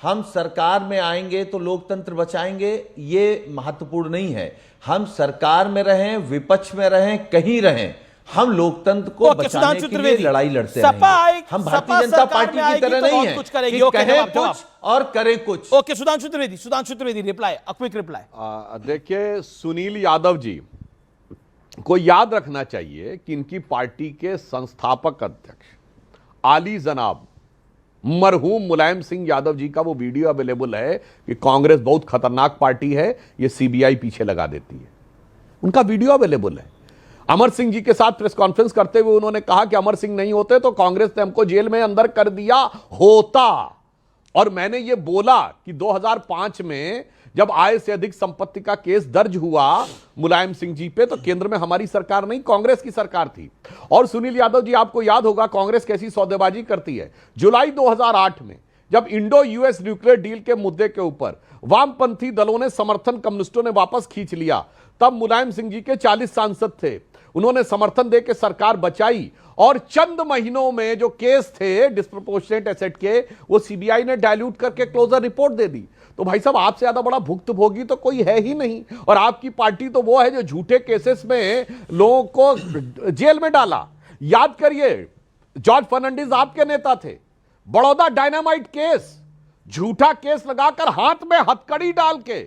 [SPEAKER 10] हम सरकार में आएंगे तो लोकतंत्र बचाएंगे, ये महत्वपूर्ण नहीं है। हम सरकार में रहें, विपक्ष में रहें, कहीं रहें, हम लोकतंत्र को बचाने के लिए लड़ाई लड़ते रहेंगे। हम भारतीय जनता पार्टी की तरह नहीं है कि कहें कुछ और करें कुछ।
[SPEAKER 1] Okay, Sudhanshu Trivedi reply, quick reply.
[SPEAKER 9] देखिए, सुनील यादव जी को याद रखना चाहिए कि इनकी पार्टी के संस्थापक अध्यक्ष आली जनाब मरहूम मुलायम सिंह यादव जी का वो वीडियो अवेलेबल है कि कांग्रेस बहुत खतरनाक पार्टी है, ये सीबीआई पीछे लगा देती है। उनका वीडियो अवेलेबल है। अमर सिंह जी के साथ प्रेस कॉन्फ्रेंस करते हुए उन्होंने कहा कि अमर सिंह नहीं होते तो कांग्रेस ने हमको जेल में अंदर कर दिया होता। और मैंने ये बोला कि 2005 में जब आय से अधिक संपत्ति का केस दर्ज हुआ मुलायम सिंह जी पे, तो केंद्र में हमारी सरकार नहीं, कांग्रेस की सरकार थी। और सुनील यादव जी, आपको याद होगा कांग्रेस कैसी सौदेबाजी करती है। जुलाई 2008 में जब इंडो यूएस न्यूक्लियर डील के मुद्दे के ऊपर वामपंथी दलों ने समर्थन कम्युनिस्टों ने वापस खींच लिया, तब मुलायम सिंह जी के 40 सांसद थे, उन्होंने समर्थन देकर सरकार बचाई और चंद महीनों में जो केस थे डिस्प्रोपोर्शनेट एसेट के, वो सीबीआई ने डायल्यूट करके क्लोजर रिपोर्ट दे दी। तो भाई साहब, आपसे ज्यादा बड़ा भुक्तभोगी तो कोई है ही नहीं। और आपकी पार्टी तो वो है जो झूठे केसेस में लोगों को जेल में डाला। याद करिए, जॉर्ज फर्नांडिस आपके नेता थे। बड़ौदा डायनामाइट केस, झूठा केस लगाकर हाथ में हथकड़ी डाल के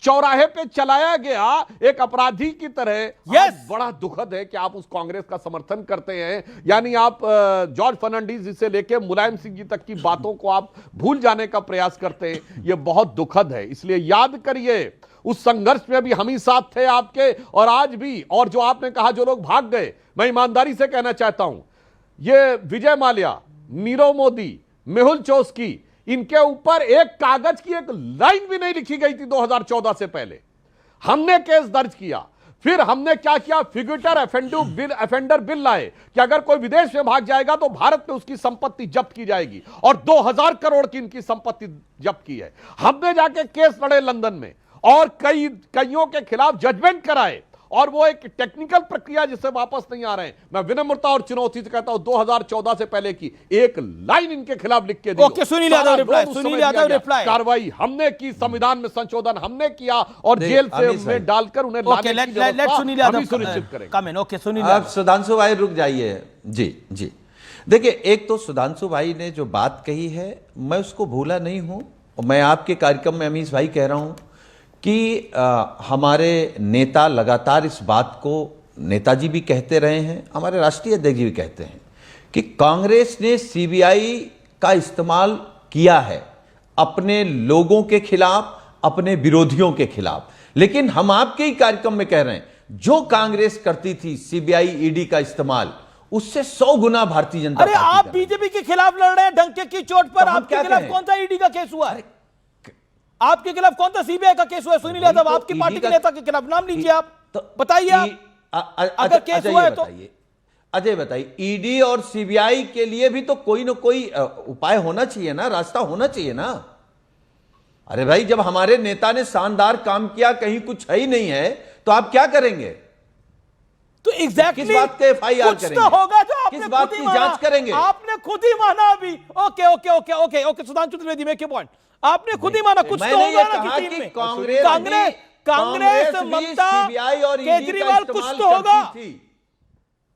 [SPEAKER 9] चौराहे पे चलाया गया एक अपराधी की तरह।
[SPEAKER 1] Yes!
[SPEAKER 9] बड़ा दुखद है कि आप उस कांग्रेस का समर्थन करते हैं, यानी आप जॉर्ज फर्नांडीज से लेके मुलायम सिंह जी तक की बातों को आप भूल जाने का प्रयास करते हैं। यह बहुत दुखद है। इसलिए याद करिए, उस संघर्ष में भी हम ही साथ थे आपके, और आज भी। और जो आपने कहा जो लोग भाग गए, मैं ईमानदारी से कहना चाहता हूं, ये विजय माल्या, नीरव मोदी, मेहुल चोस्की, इनके ऊपर एक कागज की एक लाइन भी नहीं लिखी गई थी 2014 से पहले। हमने केस दर्ज किया, फिर हमने क्या किया, फिग्यूटर अफेंडर बिल लाए कि अगर कोई विदेश में भाग जाएगा तो भारत में उसकी संपत्ति जब्त की जाएगी, और 2000 करोड़ की इनकी संपत्ति जब्त की है। हमने जाके केस लड़े लंदन में, और कईयों के खिलाफ जजमेंट कराए, और वो एक टेक्निकल प्रक्रिया जिससे वापस नहीं आ रहे हैं। मैं विनम्रता और चुनौती से कहता हूं, 2014 से पहले की एक लाइन इनके खिलाफ लिख के दी।
[SPEAKER 1] Okay, Sunil Yadav reply.
[SPEAKER 9] कार्रवाई हमने की, संविधान में संशोधन हमने किया, और जेल से में डालकर उन्हें लाने की व्यवस्था हम ही सुनिश्चित करेंगे।
[SPEAKER 1] ओके, सुनील
[SPEAKER 10] अब सुधांशु भाई रुक जाइए। जी देखिए, एक तो सुधांशु भाई ने जो बात कही है, मैं उसको भूला नहीं हूं, और मैं आपके कार्यक्रम में अमीश भाई कह रहा हूं कि हमारे नेता लगातार इस बात को, नेताजी भी कहते रहे हैं, हमारे राष्ट्रीय अध्यक्ष भी कहते हैं कि कांग्रेस ने सीबीआई का इस्तेमाल किया है अपने लोगों के खिलाफ, अपने विरोधियों के खिलाफ। लेकिन हम आपके ही कार्यक्रम में कह रहे हैं, जो कांग्रेस करती थी सीबीआई ईडी का इस्तेमाल, उससे 100 गुना भारतीय जनता
[SPEAKER 1] पार्टी। अरे आप बीजेपी के खिलाफ लड़ रहे हैं डंके की चोट पर, आपके खिलाफ कौन सा ईडी का केस हुआ है? आपके खिलाफ कौन सा सीबीआई का केस हुआ है? सुनील यादव, आपकी पार्टी के नेता के खिलाफ नाम लीजिए, आप बताइए। आप अगर केस हुआ है तो
[SPEAKER 10] अजय बताइए, ईडी और सीबीआई के लिए भी तो कोई ना कोई उपाय होना चाहिए ना, रास्ता होना चाहिए ना। अरे भाई, जब हमारे नेता ने शानदार काम किया, कहीं कुछ है ही नहीं है, तो आप क्या करेंगे?
[SPEAKER 1] तो एग्जैक्टली
[SPEAKER 10] किस बात के FIR करेंगे?
[SPEAKER 1] तो होगा जो आपने
[SPEAKER 10] किस बात की जांच करेंगे?
[SPEAKER 1] आपने खुद ही माना अभी। Okay, Sudhanshu Trivedi, make your point. आपने खुद ही माना, कुछ तो होगा ना कि टीम में कांग्रेस, ममता, केजरीवाल, कुछ तो होगा।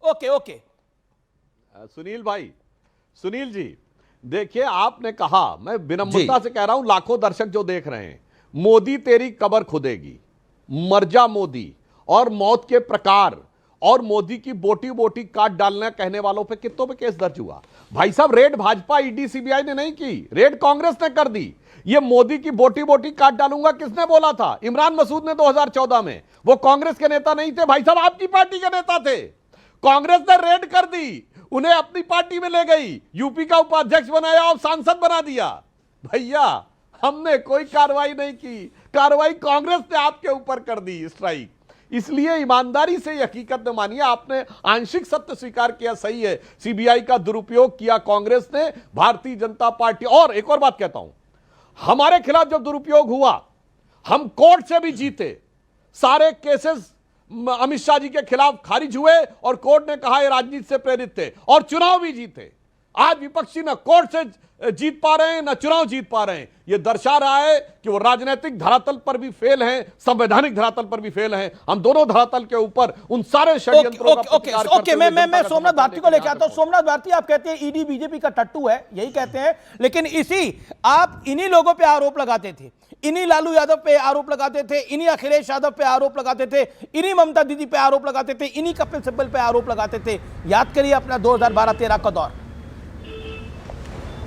[SPEAKER 1] ओके,
[SPEAKER 9] सुनील भाई, सुनील जी, देखिए, आपने कहा, मैं विनम्रता से कह रहा हूं, लाखों दर्शक जो देख रहे हैं, मोदी तेरी कब्र खुदेगी, मर जा मोदी, और मौत के प्रकार, और मोदी की बोटी बोटी काट डालना कहने वालों पे कितनों पे केस दर्ज हुआ? भाई साहब, रेड भाजपा ईडी सीबीआई ने नहीं की, रेड कांग्रेस ने कर दी। ये मोदी की बोटी बोटी काट डालूंगा किसने बोला था? इमरान मसूद ने 2014 में। वो कांग्रेस के नेता नहीं थे भाई साहब, आपकी पार्टी के नेता थे। कांग्रेस ने रेड कर दी, उन्हें अपनी पार्टी में ले गई, यूपी का उपाध्यक्ष बनाया और सांसद बना दिया। भैया, हमने कोई कार्रवाई नहीं की, कार्रवाई कांग्रेस ने आपके ऊपर कर दी, स्ट्राइक। इसलिए ईमानदारी से हकीकत में मानिए, आपने आंशिक सत्य स्वीकार किया, सही है, सीबीआई का दुरुपयोग किया कांग्रेस ने, भारतीय जनता पार्टी। और एक और बात कहता हूं, हमारे खिलाफ जब दुरुपयोग हुआ, हम कोर्ट से भी जीते, सारे केसेस अमित शाह जी के खिलाफ खारिज हुए, और कोर्ट ने कहा ये राजनीति से प्रेरित थे, और चुनाव भी जीते। आज विपक्षी न कोर्ट से जीत पा रहे हैं, न चुनाव जीत पा रहे हैं। यह दर्शा रहा है कि वो राजनीतिक धरातल पर भी फेल हैं, संवैधानिक धरातल पर भी फेल हैं। हम दोनों धरातल के ऊपर उन सारे षड्यंत्रों का प्रतिकार करते हुए
[SPEAKER 1] मैं सोमनाथ भारती को लेकर आता हूं। सोमनाथ भारती, आप कहते हैं ईडी बीजेपी का टट्टू है, यही कहते हैं, लेकिन आप इन्हीं लोगों पे आरोप लगाते थे, इन्हीं लालू यादव पे आरोप लगाते थे, इन्हीं अखिलेश यादव पे आरोप लगाते थे, इन्हीं ममता दीदी पे आरोप लगाते थे, इन्हीं कपिल सिब्बल पे आरोप लगाते थे। याद करिए अपना 2012-13 का दौर,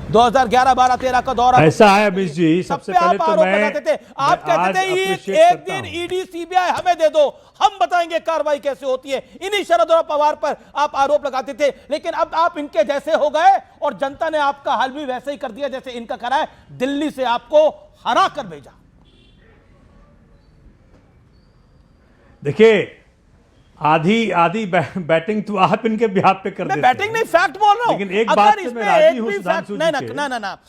[SPEAKER 1] 2011-12-13 का दौर
[SPEAKER 7] ऐसा है अमीश जी। सबसे पहले तो मैं
[SPEAKER 1] आप कहते थे एक दिन ईडी सीबीआई हमें दे दो, हम बताएंगे कार्रवाई कैसे होती है। इन्हीं शरद और पवार पर आप आरोप लगाते थे, लेकिन अब आप इनके जैसे हो गए, और जनता ने आपका हाल भी वैसे ही कर दिया जैसे इनका करा है। दिल्ली से आपको हरा कर भेजा।
[SPEAKER 7] देखिए, आधी बैटिंग तो आप इनके बिहाफ पे कर देते हैं।
[SPEAKER 1] मैं बैटिंग नहीं, फैक्ट बोल रहा हूं।
[SPEAKER 7] लेकिन एक बात से मैं राजी हूं सुधांशु जी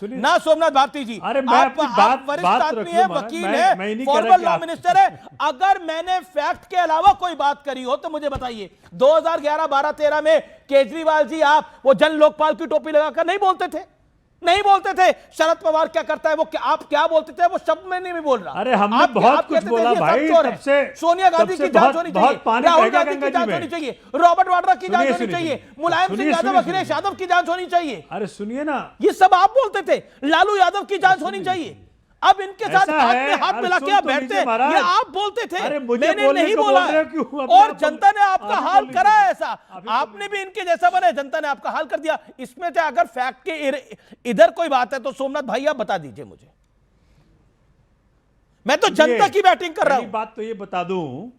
[SPEAKER 7] से।
[SPEAKER 1] ना सोमनाथ भारती जी,
[SPEAKER 7] अरे मैं अपनी
[SPEAKER 1] वरिष्ठ आदमी है, वकील है, फॉर्मल लॉ मिनिस्टर है। अगर मैंने फैक्ट के अलावा कोई बात करी हो तो मुझे बताइए। 2011-12-13 में केजरीवाल जी, आप वो जन लोकपाल की टोपी लगाकर नहीं बोलते थे? नहीं बोलते थे। शरद पवार क्या करता है, वो आप क्या बोलते थे, वो शब्द में नहीं भी बोल रहा।
[SPEAKER 7] अरे हमने बहुत कुछ बोला भाई, तब से
[SPEAKER 1] सोनिया गांधी की जांच होनी चाहिए, राहुल गांधी की जांच होनी चाहिए, रॉबर्ट वाड्रा की जांच होनी चाहिए, मुलायम सिंह यादव, अखिलेश यादव की जांच होनी चाहिए।
[SPEAKER 7] अरे सुनिए ना,
[SPEAKER 1] ये सब आप बोलते थे। लालू यादव की जांच होनी चाहिए। अब इनके साथ
[SPEAKER 7] ऐसा
[SPEAKER 1] हाथ
[SPEAKER 7] है,
[SPEAKER 1] में हाथ
[SPEAKER 7] अब
[SPEAKER 1] मिला
[SPEAKER 7] सुन
[SPEAKER 1] के आप
[SPEAKER 7] तो
[SPEAKER 1] बैठते
[SPEAKER 7] लीजिए
[SPEAKER 1] हैं,
[SPEAKER 7] महाराज।
[SPEAKER 1] ये आप बोलते थे,
[SPEAKER 7] अरे मुझे
[SPEAKER 1] मैंने
[SPEAKER 7] बोलने
[SPEAKER 1] नहीं
[SPEAKER 7] को
[SPEAKER 1] बोला
[SPEAKER 7] बोल रहे
[SPEAKER 1] है।
[SPEAKER 7] हो क्यों?
[SPEAKER 1] और जनता ने आपका
[SPEAKER 7] अभी
[SPEAKER 1] हाल
[SPEAKER 7] बोल
[SPEAKER 1] करा है
[SPEAKER 7] लीजिए।
[SPEAKER 1] ऐसा,
[SPEAKER 7] अभी
[SPEAKER 1] आपने भी इनके जैसा बने, जनता ने आपका हाल कर दिया। इसमें चाहे अगर फैक्ट के इधर कोई बात है तो सोमनाथ भाई आप बता दीजिए मुझे, मैं तो जनता की बैटिंग कर रहा हूं।
[SPEAKER 7] बात तो ये बता दूं,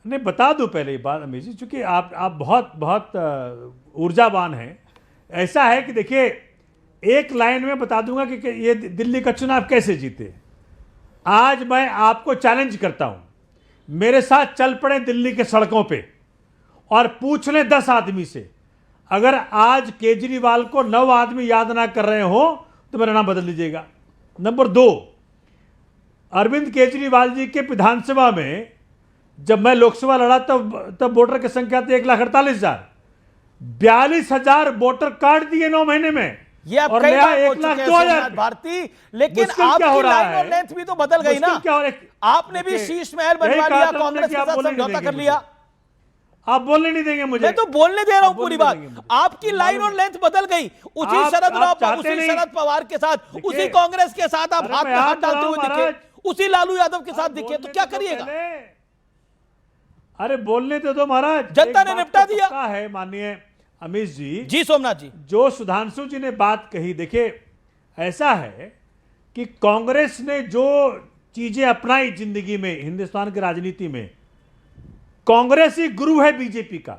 [SPEAKER 7] नहीं बता दूं पहले ये बात अमीर जी, चूंकि आप बहुत बहुत ऊर्जावान हैं। ऐसा है कि देखिए, एक लाइन में बता दूंगा कि ये दिल्ली का चुनाव कैसे जीते। आज मैं आपको चैलेंज करता हूं, मेरे साथ चल पड़े दिल्ली के सड़कों पे और पूछ लें 10 आदमी से, अगर आज केजरीवाल को 9 आदमी याद ना कर रहे हो तो मेरा नाम बदल लीजिएगा। नंबर 2, अरविंद केजरीवाल जी के विधानसभा में जब मैं लोकसभा लड़ा तब वोटर की संख्या थी 1,48,000, 42,000 वोटर कार्ड दिए 9 महीने में,
[SPEAKER 1] ये आप
[SPEAKER 7] और
[SPEAKER 1] कई
[SPEAKER 7] नया
[SPEAKER 1] बार बोल
[SPEAKER 7] 1,02,000
[SPEAKER 1] चुके हैं सोमनाथ भारती, लेकिन
[SPEAKER 7] मुश्किल क्या हो
[SPEAKER 1] आपकी
[SPEAKER 7] रहा
[SPEAKER 1] लाइन और
[SPEAKER 7] है?
[SPEAKER 1] लेंथ भी तो बदल गई ना।
[SPEAKER 7] मुश्किल क्या हो रहा है?
[SPEAKER 1] आपने भी
[SPEAKER 7] देखिए,
[SPEAKER 1] शीश महल बनवा
[SPEAKER 7] यही कहा
[SPEAKER 1] लिया,
[SPEAKER 7] था
[SPEAKER 1] कांग्रेस
[SPEAKER 7] हमने कि
[SPEAKER 1] के
[SPEAKER 7] आप
[SPEAKER 1] साथ
[SPEAKER 7] बोलने नहीं
[SPEAKER 1] समझौता
[SPEAKER 7] देंगे
[SPEAKER 1] कर लिया।
[SPEAKER 7] आप बोलने नहीं देंगे मुझे।
[SPEAKER 1] मैं तो बोलने दे रहा हूं
[SPEAKER 7] आप
[SPEAKER 1] पूरी
[SPEAKER 7] बोलने
[SPEAKER 1] बात।
[SPEAKER 7] देंगे मुझे।
[SPEAKER 1] आपकी लाइन और लेंथ बदल गई, उसी
[SPEAKER 7] आप चाहते
[SPEAKER 1] उसी
[SPEAKER 7] नहीं।
[SPEAKER 1] शरद पवार के साथ,
[SPEAKER 7] देखिए,
[SPEAKER 1] उसी कांग्रेस के साथ आप
[SPEAKER 7] अरे
[SPEAKER 1] हाथ
[SPEAKER 7] मैं
[SPEAKER 1] में हाथ
[SPEAKER 7] हाथ
[SPEAKER 1] डालते
[SPEAKER 7] डाला
[SPEAKER 1] हुए
[SPEAKER 7] हूं
[SPEAKER 1] दिखे,
[SPEAKER 7] महाराज।
[SPEAKER 1] उसी लालू यादव के साथ दिखे, तो
[SPEAKER 7] बोलने
[SPEAKER 1] क्या
[SPEAKER 7] तो दो
[SPEAKER 1] करिएगा?
[SPEAKER 7] पहले। अरे बोलने तो दो महाराज।
[SPEAKER 1] जनता
[SPEAKER 7] एक
[SPEAKER 1] ने
[SPEAKER 7] बात
[SPEAKER 1] निपटा
[SPEAKER 7] तो
[SPEAKER 1] दिया।
[SPEAKER 7] पक्का है माननीय अमीश जी,
[SPEAKER 1] जी सोमनाथ जी,
[SPEAKER 7] जो सुधांशु जी ने बात कही, देखिए ऐसा है कि कांग्रेस ने जो चीजें अपनाई जिंदगी में, हिंदुस्तान की राजनीति में, कांग्रेस ही गुरु है बीजेपी का।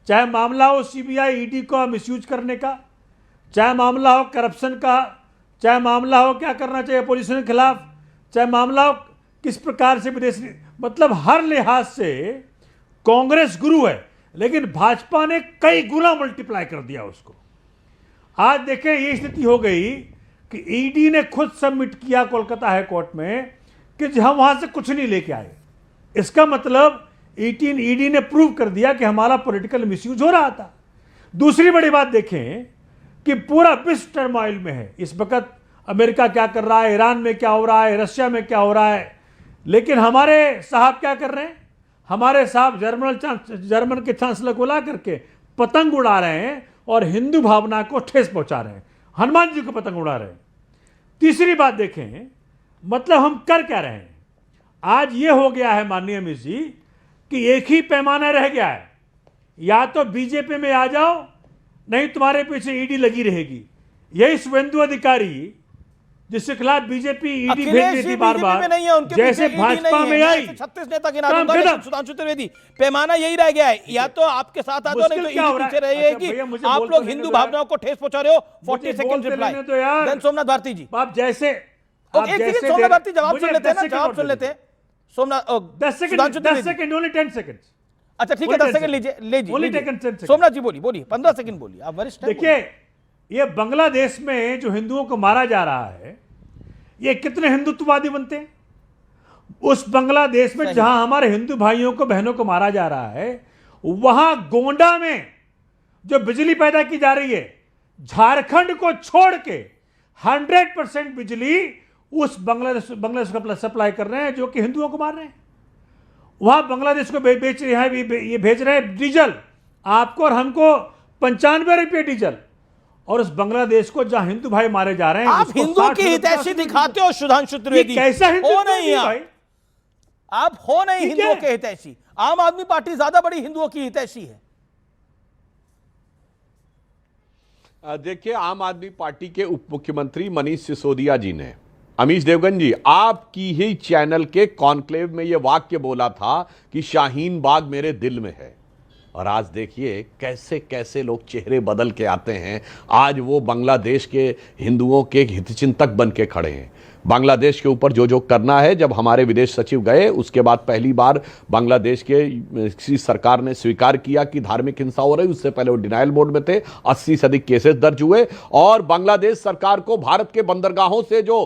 [SPEAKER 7] चाहे मामला हो सीबीआई ईडी को मिसयूज करने का, चाहे मामला हो करप्शन का, चाहे मामला हो क्या करना चाहिए अपोजिशन के खिलाफ, चाहे मामला हो किस प्रकार से विदेश, मतलब हर लिहाज से कांग्रेस गुरु है, लेकिन भाजपा ने कई गुना मल्टीप्लाई कर दिया उसको। आज देखें ये स्थिति हो गई कि ईडी ने खुद सबमिट किया कोलकाता हाई कोर्ट में कि हम वहां से कुछ नहीं लेके आए। इसका मतलब ईडी ने प्रूव कर दिया कि हमारा पॉलिटिकल मिसयूज हो रहा था। दूसरी बड़ी बात देखें कि पूरा विश्व टर्मोइल में है इस वक्त। अमेरिका क्या कर रहा है, ईरान में क्या हो रहा है, रशिया में क्या हो रहा है, लेकिन हमारे साहब क्या कर रहे हैं? हमारे साहब जर्मन के चांसलर को ला करके पतंग उड़ा रहे हैं और हिंदू भावना को ठेस पहुंचा रहे हैं, हनुमान जी को पतंग उड़ा रहे हैं। तीसरी बात देखें, मतलब हम कर क्या रहे हैं? आज ये हो गया है माननीय अमित जी कि एक ही पैमाना रह गया है, या तो बीजेपी में आ जाओ, नहीं तुम्हारे पीछे ईडी लगी रहेगी। यही शुभेंदु अधिकारी जिसके खिलाफ बीजेपी ईडी भेज रही थी बार बार, जैसे भाजपा में आई
[SPEAKER 1] 36 नेता गिना दूंगा, लेकिन सुधांशु त्रिवेदी पैमाना यही रह गया है, या तो आपके साथ आ जाओ, नहीं तो ईडी पीछे रहेगी। आप लोग हिंदू भावनाओं को ठेस पहुंचा रहे हो। 40 second reply. Then Somnath Bharti ji,
[SPEAKER 7] आप जैसे
[SPEAKER 1] एक सेकंड सोमनाथ भारती जवाब सुन लेते हैं ना, जवाब सुन लेते हैं सोमनाथ।
[SPEAKER 7] 10 second, only 10 second.
[SPEAKER 1] अच्छा ठीक है, 10 सेकंड लीजिए, लीजिए सोमनाथ जी, बोलिए 15 सेकंड बोलिए, आप वरिष्ठ हैं।
[SPEAKER 7] देखिए, ये बांग्लादेश में जो हिंदुओं को मारा जा रहा है, ये कितने हिंदुत्ववादी बनते हैं? उस बांग्लादेश में जहां हमारे हिंदू भाइयों को बहनों को मारा जा रहा है, वहां गोंडा में जो बिजली पैदा की जा रही है, झारखंड को छोड़ के 100% बिजली उस बांग्लादेश को सप्लाई कर रहे हैं जो कि हिंदुओं को मार रहे हैं। वहां बांग्लादेश को बेच रहे हैं, ये भेज रहे हैं डीजल आपको और हमको 95 रुपये डीजल, और उस बांग्लादेश को जहां हिंदू भाई मारे जा रहे हैं,
[SPEAKER 1] आप हिंदू की हितैषी दिखाते हो सुधांशु त्रिवेदी।
[SPEAKER 7] कैसा हिंदू
[SPEAKER 1] हो नहीं
[SPEAKER 7] भाई?
[SPEAKER 1] आप हो नहीं हिंदुओं के हितैषी। आम आदमी पार्टी ज्यादा बड़ी हिंदुओं की हितैषी है।
[SPEAKER 9] देखिए, आम आदमी पार्टी के उप मुख्यमंत्री मनीष सिसोदिया जी ने, अमीश देवगन जी, आपकी ही चैनल के कॉन्क्लेव में यह वाक्य बोला था कि शाहीन बाग मेरे दिल में है। और आज देखिए कैसे कैसे लोग चेहरे बदल के आते हैं। आज वो बांग्लादेश के हिंदुओं के हितचिंतक बन के खड़े हैं। बांग्लादेश के ऊपर जो करना है, जब हमारे विदेश सचिव गए उसके बाद पहली बार बांग्लादेश के किसी सरकार ने स्वीकार किया कि धार्मिक हिंसा हो रही। उससे पहले वो डिनाइल मोड में थे। 80 से अधिक केसेस दर्ज हुए और बांग्लादेश सरकार को भारत के बंदरगाहों से जो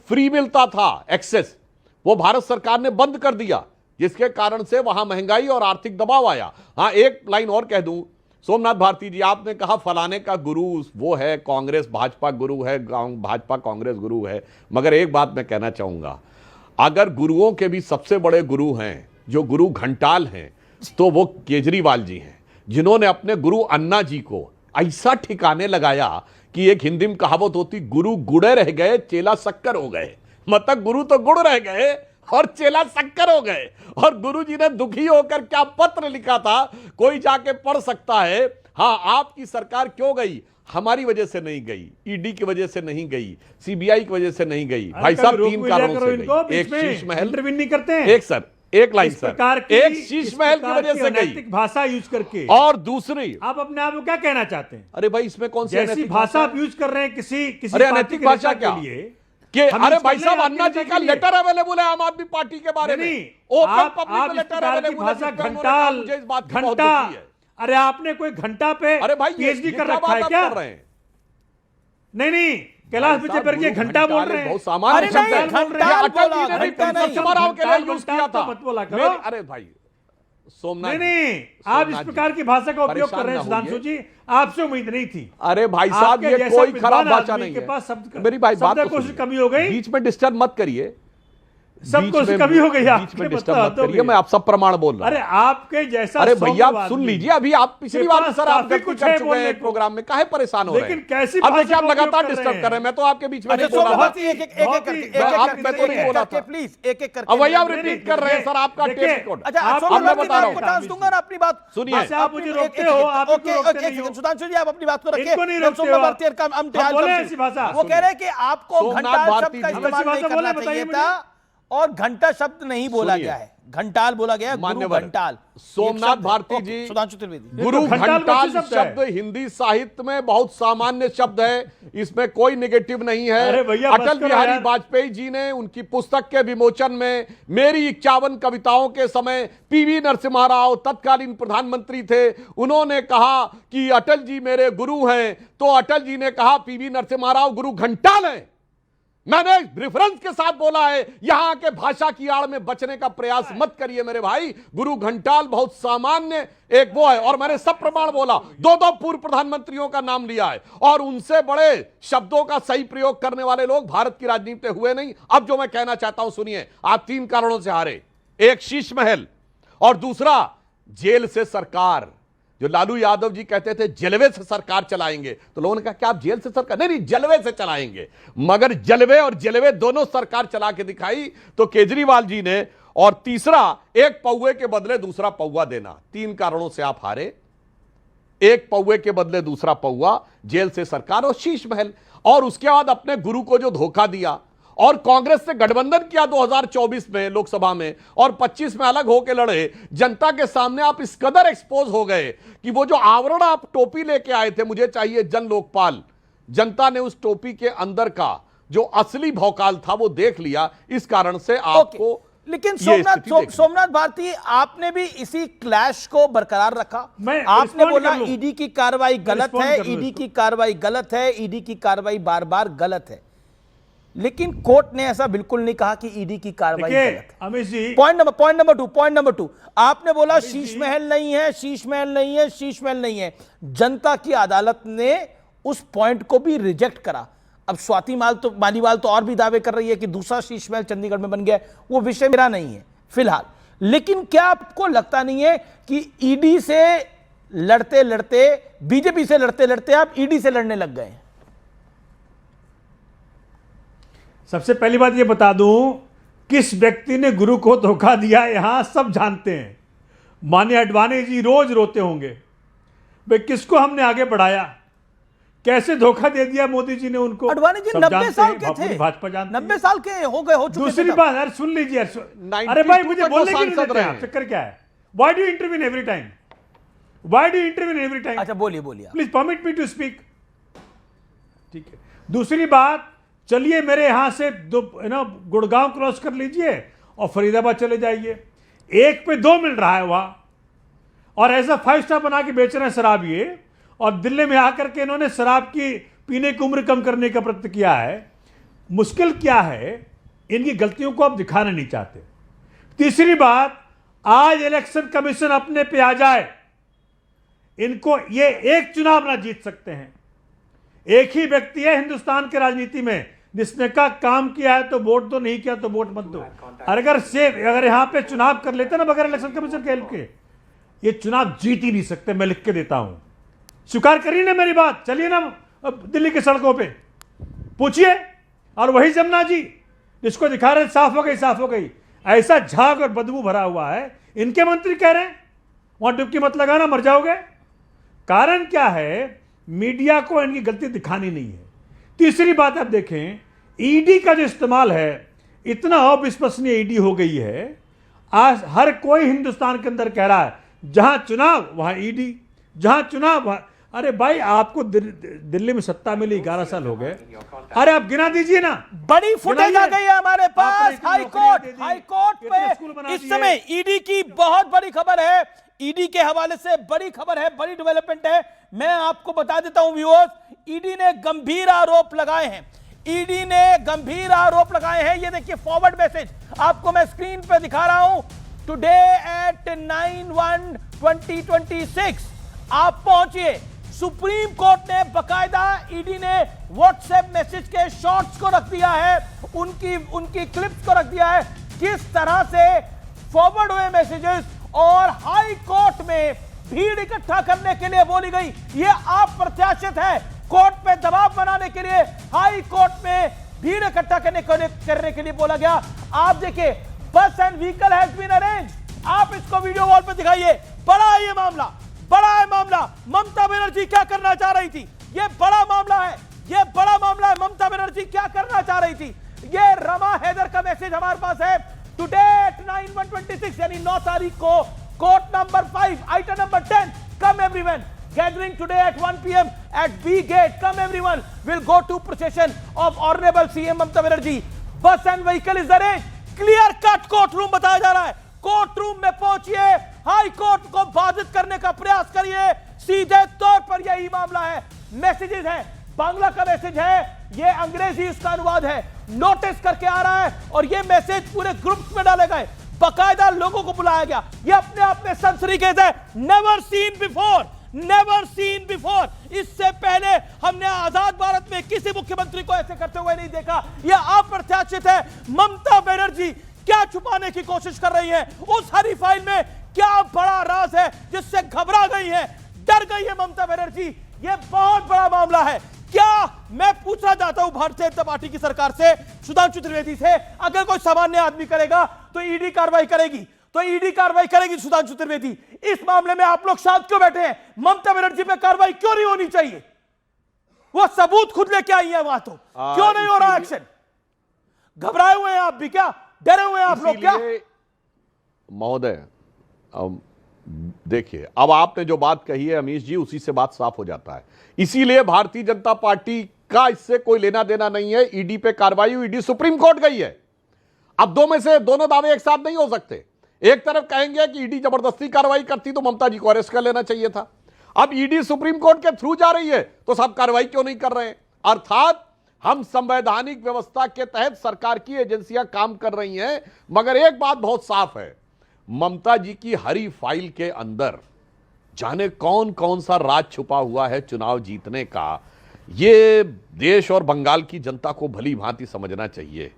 [SPEAKER 9] फ्री मिलता था एक्सेस, वो भारत सरकार ने बंद कर दिया, जिसके कारण से वहां महंगाई और आर्थिक दबाव आया। हाँ, एक लाइन और कह दूं, सोमनाथ भारती जी, आपने कहा फलाने का गुरु वो है कांग्रेस, भाजपा गुरु है, भाजपा कांग्रेस गुरु है। मगर एक बात मैं कहना चाहूंगा, अगर गुरुओं के भी सबसे बड़े गुरु हैं, जो गुरु घंटाल हैं, तो वो केजरीवाल जी हैं, जिन्होंने अपने गुरु अन्ना जी को ऐसा ठिकाने लगाया कि एक हिंदी में कहावत होती, गुरु गुड़े रह गए चेला शक्कर हो गए। मतलब गुरु तो गुड़ रह गए और चेला शक्कर हो गए। और गुरु जी ने दुखी होकर क्या पत्र लिखा था, कोई जाके पढ़ सकता है। हाँ, आपकी सरकार क्यों गई? हमारी वजह से नहीं गई, ईडी की वजह से नहीं गई, सीबीआई की वजह से नहीं गई। भाई साहब 3 कारणों से गई। एक शीश महल,
[SPEAKER 11] इंटरवीन नहीं करते हैं।
[SPEAKER 9] एक सर, एक लाइन सर, एक शीश महल की वजह से गई,
[SPEAKER 11] भाषा यूज करके।
[SPEAKER 9] और दूसरी,
[SPEAKER 11] आप अपने आप को क्या कहना चाहते हैं?
[SPEAKER 9] अरे भाई इसमें कौन सी
[SPEAKER 11] जैसी भाषा आप यूज कर रहे हैं किसी
[SPEAKER 9] अरे अनैतिक भाषा क्या कि अरे भाई साहब अन्ना जी का लेटर अवेलेबल है आम आदमी पार्टी के बारे में, ओपन पब्लिक लेटर अवेलेबल है।
[SPEAKER 11] घंटाल,
[SPEAKER 9] मुझे इस बात की बहुत
[SPEAKER 11] घंटा,
[SPEAKER 9] दुखी है।
[SPEAKER 11] अरे आपने कोई घंटा पे
[SPEAKER 9] अरे भाई
[SPEAKER 11] पीएचडी कर रखा है क्या? नहीं, कैलाश विजयवर्गीय ये घंटा बोल रहे हैं।
[SPEAKER 9] बहुत सामान्य शब्द है। अटल जी ने भी
[SPEAKER 11] घंटा
[SPEAKER 9] चुनाव के लिए यूज किया था।
[SPEAKER 11] मत बोला करो।
[SPEAKER 9] अरे भाई सोमनाथ,
[SPEAKER 11] नहीं, आप इस प्रकार की भाषा का उपयोग कर रहे हैं सुधांशु जी, आपसे उम्मीद नहीं थी।
[SPEAKER 9] अरे भाई साहब ये कोई खराब भाषा नहीं है। मेरी भाई बात
[SPEAKER 11] को कमी हो गई,
[SPEAKER 9] बीच में डिस्टर्ब मत करिए।
[SPEAKER 11] सब कुछ कमी हो गई,
[SPEAKER 9] बीच में डिस्टर्ब मत करिए, मैं आप सब प्रमाण बोल रहा हूं।
[SPEAKER 11] अरे आपके जैसा,
[SPEAKER 9] अरे भैया आप सुन लीजिए, अभी आप पिछली बार सर आप कुछ कर चुके हैं प्रोग्राम में, काहे परेशान हो रहे हैं?
[SPEAKER 11] लेकिन कैसी
[SPEAKER 9] अब देखिए आप लगातार डिस्टर्ब कर रहे हैं, मैं तो आपके बीच में नहीं बोल रहा था।
[SPEAKER 1] प्लीज एक एक करके
[SPEAKER 9] अब भैया आप रिपीट कर रहे हैं सर आपका टेस्ट रिकॉर्ड।
[SPEAKER 1] अच्छा
[SPEAKER 9] अब मैं बता रहा हूं,
[SPEAKER 1] चांस दूंगा ना अपनी बात
[SPEAKER 9] सुनिए।
[SPEAKER 11] आप मुझे रोकते हो, आप
[SPEAKER 1] सुधांशु जी आप अपनी बात को रखिए।
[SPEAKER 11] सोमनाथ
[SPEAKER 1] भारती का हम वो कह रहे हैं कि आपको घंटा शब्द का इस्तेमाल नहीं करना चाहिए था और घंटा शब्द नहीं बोला गया है, घंटाल बोला गया है। गुरु घंटाल,
[SPEAKER 9] सोमनाथ भारती जी,
[SPEAKER 1] सुधांशु त्रिवेदी,
[SPEAKER 9] गुरु घंटाल शब्द हिंदी साहित्य में बहुत सामान्य शब्द है, इसमें कोई नेगेटिव नहीं है। अटल बिहारी वाजपेयी जी ने उनकी पुस्तक के विमोचन में मेरी 51 कविताओं के समय पीवी नरसिम्हा राव तत्कालीन प्रधानमंत्री थे, उन्होंने कहा कि अटल जी मेरे गुरु हैं, तो अटल जी ने कहा पीवी नरसिम्हा राव गुरु घंटाल हैं। मैंने रेफरेंस के साथ बोला है, यहां के भाषा की आड़ में बचने का प्रयास मत करिए मेरे भाई। गुरु घंटाल बहुत सामान्य एक वो है, और मैंने सब प्रमाण बोला, दो पूर्व प्रधानमंत्रियों का नाम लिया है, और उनसे बड़े शब्दों का सही प्रयोग करने वाले लोग भारत की राजनीति में हुए नहीं। अब जो मैं कहना चाहता हूं सुनिए, आप 3 कारणों से हारे, एक शीश महल और दूसरा जेल से सरकार। जो लालू यादव जी कहते थे जलवे से सरकार चलाएंगे, तो लोगों ने कहा क्या आप जेल से सरकार? नहीं, जलवे से चलाएंगे। मगर जलवे और जलवे दोनों सरकार चला के दिखाई तो केजरीवाल जी ने। और तीसरा, एक पौवे के बदले दूसरा पौवा देना। 3 कारणों से आप हारे, एक पौवे के बदले दूसरा पौवा, जेल से सरकार और शीश महल। और उसके बाद अपने गुरु को जो धोखा दिया और कांग्रेस से गठबंधन किया 2024 में लोकसभा में और 25 में अलग होकर लड़े, जनता के सामने आप इस कदर एक्सपोज हो गए कि वो जो आवरण आप टोपी लेके आए थे, मुझे चाहिए जन लोकपाल, जनता ने उस टोपी के अंदर का जो असली भौकाल था वो देख लिया। इस कारण से आपको
[SPEAKER 1] लेकिन सोमनाथ भारती, आपने भी इसी क्लैश को बरकरार रखा। आपने बोला ईडी की कार्रवाई गलत है, ईडी की कार्रवाई गलत है, ईडी की कार्रवाई बार बार गलत है, लेकिन कोर्ट ने ऐसा बिल्कुल नहीं कहा कि ईडी की कार्रवाई गलत है।
[SPEAKER 11] Amit ji,
[SPEAKER 1] point number two, आपने बोला शीश महल नहीं है, शीश महल नहीं है, शीश महल नहीं है। जनता की अदालत ने उस पॉइंट को भी रिजेक्ट करा। अब स्वाति मालीवाल तो और भी दावे कर रही है कि दूसरा शीश महल चंडीगढ़ में बन गया, वो विषय मेरा नहीं है फिलहाल। लेकिन क्या आपको लगता नहीं है कि ईडी से लड़ते लड़ते, बीजेपी से लड़ते लड़ते आप ईडी से लड़ने लग गए?
[SPEAKER 11] सबसे पहली बात ये बता दूं, किस व्यक्ति ने गुरु को धोखा दिया यहां सब जानते हैं। माननीय अडवाणी जी रोज रोते होंगे, भाई किसको हमने आगे बढ़ाया, कैसे धोखा दे दिया मोदी जी ने उनको।
[SPEAKER 1] अडवाणी जी 90 साल के थे,
[SPEAKER 11] भाजपा जानते,
[SPEAKER 1] 90 साल के हो चुके।
[SPEAKER 11] दूसरी बात, अरे सुन लीजिए, अरे भाई मुझे बोलने की नहीं देते आप, चक्कर क्या है? Why do intervene every time? Why do intervene every time?
[SPEAKER 1] अच्छा बोलिए
[SPEAKER 11] please permit me to speak. ठीक है, दूसरी बात, चलिए मेरे यहां से गुड़गांव क्रॉस कर लीजिए और फरीदाबाद चले जाइए, 1 पे 2 मिल रहा है वहां, और ऐसा 5 स्टार बना के बेच रहे हैं शराब ये। और दिल्ली में आकर के इन्होंने शराब की पीने की उम्र कम करने का प्रयत्न किया है। मुश्किल क्या है, इनकी गलतियों को आप दिखाना नहीं चाहते। तीसरी बात, आज इलेक्शन कमीशन अपने पे आ जाए, इनको ये एक चुनाव ना जीत सकते हैं। एक ही व्यक्ति है हिंदुस्तान की राजनीति में जिसने का काम किया है तो वोट दो, नहीं किया तो वोट मत दो। अगर यहां पे चुनाव कर लेते ना बगैर इलेक्शन कमीशन के हेल्प के, ये चुनाव जीत ही नहीं सकते। मैं लिख के देता हूं, स्वीकार करिए ना मेरी बात। चलिए ना दिल्ली की सड़कों पे, पूछिए। और वही जमुना जी जिसको दिखा रहे साफ हो गई, साफ हो गई, ऐसा झाग और बदबू भरा हुआ है, इनके मंत्री कह रहे हैं वहां डुबकी मत लगाना, मर जाओगे। कारण क्या है? मीडिया को इनकी गलती दिखानी नहीं है। तीसरी बात आप देखें, ईडी का जो इस्तेमाल है, इतना अविश्वसनीय ईडी हो गई है। आज हर कोई हिंदुस्तान के अंदर कह रहा है जहां चुनाव वहां ईडी, जहां चुनाव वहां। अरे भाई, आपको दिल्ली में सत्ता मिली 11 साल हो गए, अरे आप गिना दीजिए ना।
[SPEAKER 1] बड़ी फुटेज आ गई है हमारे पास हाई कोर्ट पे। इस समय ईडी की बहुत बड़ी खबर है, ईडी के हवाले से बड़ी खबर है, बड़ी डेवलपमेंट है। मैं आपको बता देता हूं व्यूअर्स, ईडी ने गंभीर आरोप लगाए हैं, ईडी ने गंभीर आरोप लगाए हैं। ये देखिए फॉरवर्ड मैसेज आपको मैं स्क्रीन पे दिखा रहा हूं। टुडे एट 9/1/2026 आप पहुंचिए। सुप्रीम कोर्ट ने बकायदा, ईडी ने व्हाट्सएप मैसेज के शॉर्ट्स को रख दिया है, उनकी क्लिप्स को रख दिया है, किस तरह से फॉरवर्ड हुए मैसेजेस और हाई कोर्ट में भीड़ इकट्ठा करने के लिए बोली गई। यह अप्रत्याशित है। कोर्ट पे दबाव बनाने के लिए हाई कोर्ट में भीड़ इकट्ठा करने के लिए बोला गया। आप देखिए, bus and vehicle has been arrange. आप इसको वीडियो वॉल पे दिखाइए। बड़ा है ये मामला, बड़ा है मामला। ममता बनर्जी क्या करना चाह रही थी? ये बड़ा मामला है, ये बड़ा मामला है। ममता बनर्जी क्या करना चाह रही थी? ये रमा हैदर का मैसेज हमारे पास है। टुडे एट 9/1/26 यानी 9 तारीख को court number 5 item number 10, come everyone, gathering today at 1 p.m. at B gate. Come everyone, we'll go to procession of Honorable CM Mamta Banerjee. Bus and vehicle is arranged. Clear cut court room बताया जा रहा है। Court room में पहुंचिए, high court को बाधित करने का प्रयास करिए। सीधे तौर पर यही मामला है। मैसेजेस है, बांग्ला का मैसेज है, ये अंग्रेजी इसका अनुवाद है, नोटिस करके आ रहा है और ये मैसेज पूरे ग्रुप्स में डाले गए, बकायदा लोगों को बुलाया गया। ये अपने आप में सनसनीखेज है। Never seen before, never seen before. इससे पहले हमने आजाद भारत में किसी मुख्यमंत्री को ऐसे करते हुए नहीं देखा। यह अप्रत्याशित है। ममता बनर्जी क्या छुपाने की कोशिश कर रही है? उस हरी फाइल में क्या बड़ा राज है जिससे घबरा गई है, डर गई है ममता बनर्जी? यह बहुत बड़ा मामला है। क्या मैं पूछना चाहता हूं भारतीय जनता पार्टी की सरकार से, सुधांशु त्रिवेदी से, अगर कोई सामान्य आदमी करेगा तो ईडी कार्रवाई करेगी, तो ईडी कार्रवाई करेगी सुधांशु त्रिवेदी। इस मामले में आप लोग शांत क्यों बैठे हैं? ममता बनर्जी पे कार्रवाई क्यों नहीं होनी चाहिए? वो सबूत खुद लेके आई है वहां, तो क्यों नहीं हो रहा एक्शन? घबराए हुए हैं आप भी क्या? डरे हुए हैं आप लोग क्या?
[SPEAKER 9] महोदय देखिए, अब आपने जो बात कही है अमीश जी, उसी से बात साफ हो जाता है। इसीलिए भारतीय जनता पार्टी का इससे कोई लेना देना नहीं है। ईडी पे कार्रवाई हुई, ईडी सुप्रीम कोर्ट गई है। अब दो में से दोनों दावे एक साथ नहीं हो सकते। एक तरफ कहेंगे कि ईडी जबरदस्ती कार्रवाई करती तो ममता जी को अरेस्ट कर लेना चाहिए था। अब ईडी सुप्रीम कोर्ट के थ्रू जा रही है तो सब कार्रवाई क्यों नहीं कर रहे हैं? अर्थात हम संवैधानिक व्यवस्था के तहत सरकार की एजेंसियां काम कर रही हैं। मगर एक बात बहुत साफ है, ममता जी की हरी फाइल के अंदर जाने कौन कौन सा राज छुपा हुआ है चुनाव जीतने का। ये देश और बंगाल की जनता को भली भांति समझना चाहिए,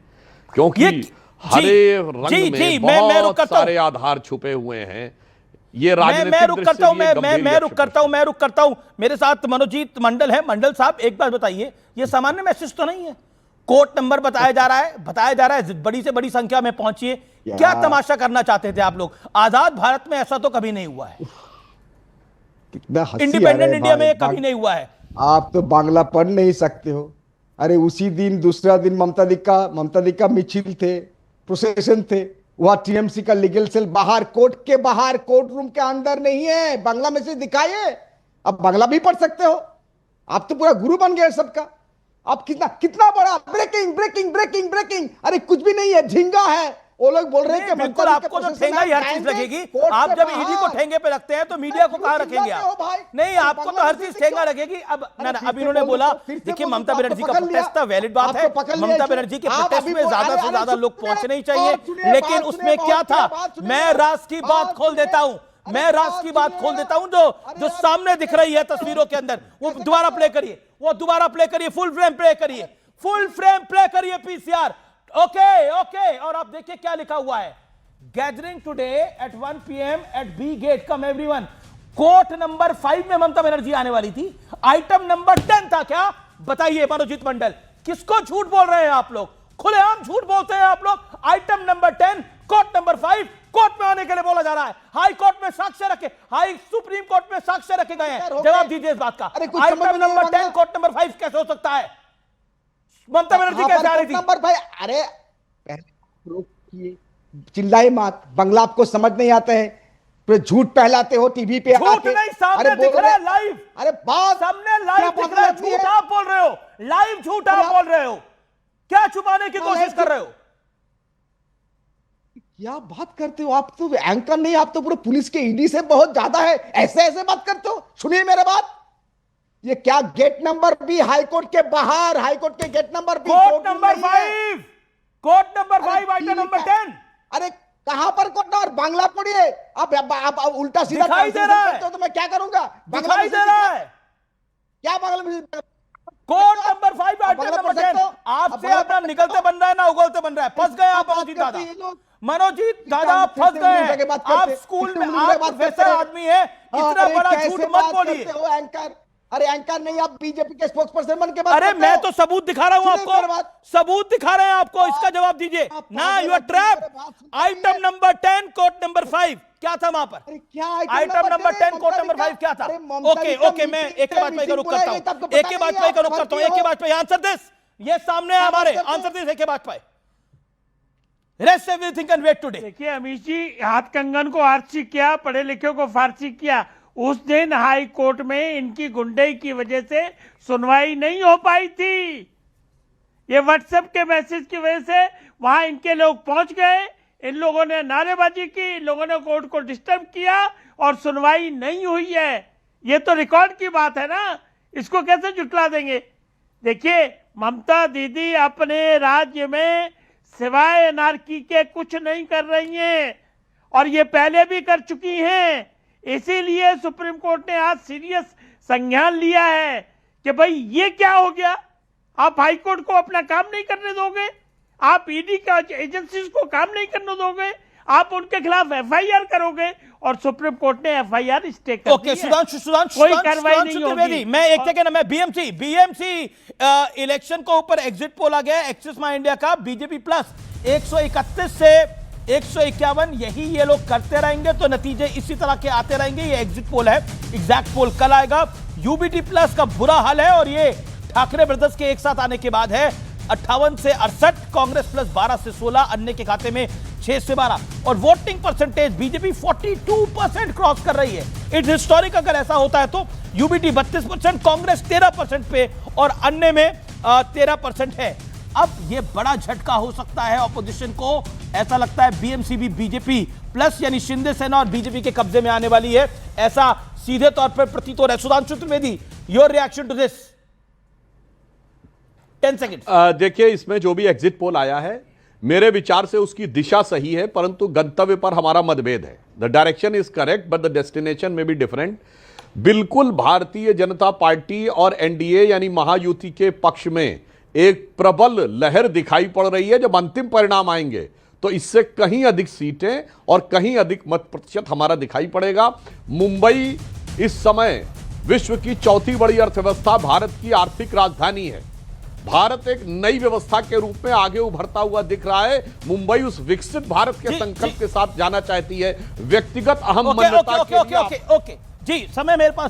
[SPEAKER 9] क्योंकि हरे रंग में बहुत सारे आधार छुपे हुए हैं। ये
[SPEAKER 1] मैं रुक करता हूं। मेरे साथ मनोजीत मंडल है। मंडल साहब, एक बात बताइए, ये सामान्य मैसेज तो नहीं है? कोर्ट नंबर बताया जा रहा है बड़ी से बड़ी संख्या में पहुंचिए। क्या तमाशा करना चाहते थे आप लोग? आजाद भारत में ऐसा तो कभी नहीं हुआ है, इंडिपेंडेंट इंडिया में कभी नहीं हुआ है।
[SPEAKER 8] आप तो बांग्ला पढ़ नहीं सकते हो। अरे उसी दिन, दूसरा दिन ममता दिक्का मिছিল थे, प्रोसेशन थे, वहां टीएमसी का लीगल सेल बाहर, कोर्ट के बाहर, कोर्ट रूम के अंदर नहीं है। बांग्ला में से दिखाइए, अब बांग्ला भी पढ़ सकते हो। आप तो पूरा गुरु बन गए सबका। आप कितना बड़ा ब्रेकिंग। अरे कुछ भी नहीं है, झिंगा है। वो लोग बोल रहे हैं कि
[SPEAKER 1] बिल्कुल आपको तो ठेंगा ही हर चीज लगेगी। आप जब ईडी को ठेंगे पे रखते हैं तो मीडिया को कहां रखेंगे आप? नहीं, आपको तो हर चीज ठेंगा लगेगी। अब इन्होंने बोला, देखिए ममता बनर्जी का प्रोटेस्ट था, वैलिड बात है। ममता बनर्जी के प्रोटेस्ट में ज्यादा से ज्यादा लोग पहुंचने ही चाहिए, लेकिन उसमें क्या था? मैं राज की बात खोल देता हूं, जो सामने दिख रही है तस्वीरों के अंदर। वो दोबारा प्ले करिए, फुल फ्रेम प्ले करिए पीसीआर। ओके। और आप देखिए क्या लिखा हुआ है, gathering today at 1 PM at B gate, come everyone. Court number 5 में ममता बनर्जी आने वाली थी, आइटम नंबर 10 था क्या? बताइए मनोजीत मंडल, किसको झूठ बोल रहे हैं आप लोग? खुलेआम झूठ बोलते हैं आप लोग। Item number 10 court number 5 court में आने के लिए बोला जा रहा है। हाई कोर्ट में साक्ष्य रखे, सुप्रीम कोर्ट में साक्ष्य रखे गए हैं। जवाब दीजिए इस बात का। आइटम नंबर 10 कोर्ट नंबर 5 कैसे हो सकता है? ममता बनर्जी कैसे आ रही थी?
[SPEAKER 12] नंबर 5, अरे पहले चिल्लाए मत, बंगला आपको समझ नहीं आता है, तो झूठ फैलाते हो टीवी पे
[SPEAKER 1] झूठ नहीं, सामने दिख रहा है लाइव।
[SPEAKER 12] अरे बात
[SPEAKER 1] सामने लाइव दिख रहा है, झूठ आप बोल रहे हो, लाइव झूठ आप बोल रहे हो। क्या छुपाने की कोशिश कर रहे हो?
[SPEAKER 12] क्या बात करते हो आप? तो एंकर नहीं, आप तो पूरे पुलिस के ईडी से बहुत ज्यादा है, ऐसे ऐसे बात करते हो। सुनिए मेरे बात, ये क्या गेट नंबर भी हाईकोर्ट के बाहर, हाईकोर्ट के गेट नंबर भी,
[SPEAKER 1] court number 5, court number 5 item number 10।
[SPEAKER 12] अरे कहां पर कोर्ट नंबर? बांग्ला पढ़िए आप उल्टा सीधा
[SPEAKER 1] दिखाई दे रहा है
[SPEAKER 12] तो मैं क्या करूंगा?
[SPEAKER 1] दिखाई दे रहा है
[SPEAKER 12] क्या बांग्ला में?
[SPEAKER 1] Court number 5 item number 10। आपसे अपना निकलते बन रहा है ना उगलते बन रहा है। फंस गए आप मनोजीत दादा, मनोजीत दादा फंस गए हैं। आप स्कूल में आप प्रोफेसर आदमी है, इतना बड़ा झूठ मत बोलिए।
[SPEAKER 12] एंकर, अरे एंकर नहीं, आप बीजेपी के स्पोक्स पर्सन बन के बात
[SPEAKER 1] अरे
[SPEAKER 12] करते
[SPEAKER 1] मैं
[SPEAKER 12] हो।
[SPEAKER 1] तो सबूत दिखा रहा हूं आपको, सबूत दिखा रहे हैं आपको, इसका जवाब दीजिए ना। You are trap. Item number 10 court number 5 क्या था वहां पर?
[SPEAKER 12] क्या
[SPEAKER 1] आइटम नंबर 10 कोर्ट नंबर 5 क्या था? ओके मैं एक के बाद पे रुक करता हूं, एक के बाद पे रुक करता हूं, एक के बाद पे आंसर दिस। ये सामने है हमारे, आंसर दिस एक के बाद पे। Rest everything can wait today.
[SPEAKER 7] देखिए अमीश जी, हाथ कंगन को आरसी किया, पढ़े लिखे को फारसी किया। उस दिन हाई कोर्ट में इनकी गुंडई की वजह से सुनवाई नहीं हो पाई थी। ये व्हाट्सएप के मैसेज की वजह से वहां इनके लोग पहुंच गए, इन लोगों ने नारेबाजी की, इन लोगों ने कोर्ट को डिस्टर्ब किया और सुनवाई नहीं हुई है। ये तो रिकॉर्ड की बात है ना, इसको कैसे जुटला देंगे? देखिए ममता दीदी अपने राज्य में सिवाय एनार्की के कुछ नहीं कर रही हैं और ये पहले भी कर चुकी हैं। इसीलिए सुप्रीम कोर्ट ने आज सीरियस संज्ञान लिया है कि भाई ये क्या हो गया? आप हाई कोर्ट को अपना काम नहीं करने दोगे, आप ईडी का एजेंसीज को काम नहीं करने दोगे, आप उनके खिलाफ एफआईआर करोगे और सुप्रीम कोर्ट ने एफआईआर स्टे कर दी है।
[SPEAKER 1] सुधांशु
[SPEAKER 7] कोई कार्रवाई नहीं होगी।
[SPEAKER 1] मैं एक सेकंड, मैं बीएमसी इलेक्शन को ऊपर एग्जिट पोल आ गया एक्सिस माई इंडिया का, बीजेपी प्लस 131 से 151, यही ये लोग करते रहेंगे तो नतीजे इसी तरह के आते रहेंगे। ये एग्जिट पोल है, एग्जैक्ट पोल कल आएगा। यूबीटी प्लस का बुरा हाल है और ये ठाकरे ब्रदर्स के एक साथ आने के बाद है। 58 से 68, कांग्रेस प्लस 12 से 16, अन्य के खाते में 6 से 12 और वोटिंग परसेंटेज बीजेपी 42% क्रॉस कर रही है। It's historic. अगर ऐसा होता है तो यूबीटी 32%, कांग्रेस 13% पे और अन्य में 13% है। अब ये बड़ा झटका हो सकता है ऑपोजिशन को। ऐसा लगता है बीएमसी भी बीजेपी प्लस यानी शिंदे सेना और बीजेपी के कब्जे में आने वाली है, ऐसा सीधे तौर पर प्रतीत हो रहा है। Sudhanshu Trivedi, your reaction to this? 10 second.
[SPEAKER 9] देखिए इसमें जो भी एग्जिट पोल आया है, मेरे विचार से उसकी दिशा सही है, परंतु गंतव्य पर हमारा मतभेद है। The direction is correct but the destination में बी डिफरेंट। बिल्कुल भारतीय जनता पार्टी और एनडीए यानी महायुति के पक्ष में एक प्रबल लहर दिखाई पड़ रही है। जब अंतिम परिणाम आएंगे तो इससे कहीं अधिक सीटें और कहीं अधिक मत प्रतिशत हमारा दिखाई पड़ेगा। मुंबई इस समय विश्व की चौथी बड़ी अर्थव्यवस्था, भारत की आर्थिक राजधानी है। भारत एक नई व्यवस्था के रूप में आगे उभरता हुआ दिख रहा है। मुंबई उस विकसित भारत के संकल्प के साथ जाना चाहती है। व्यक्तिगत अहम मान्यता के लिए
[SPEAKER 1] जी समय मेरे पास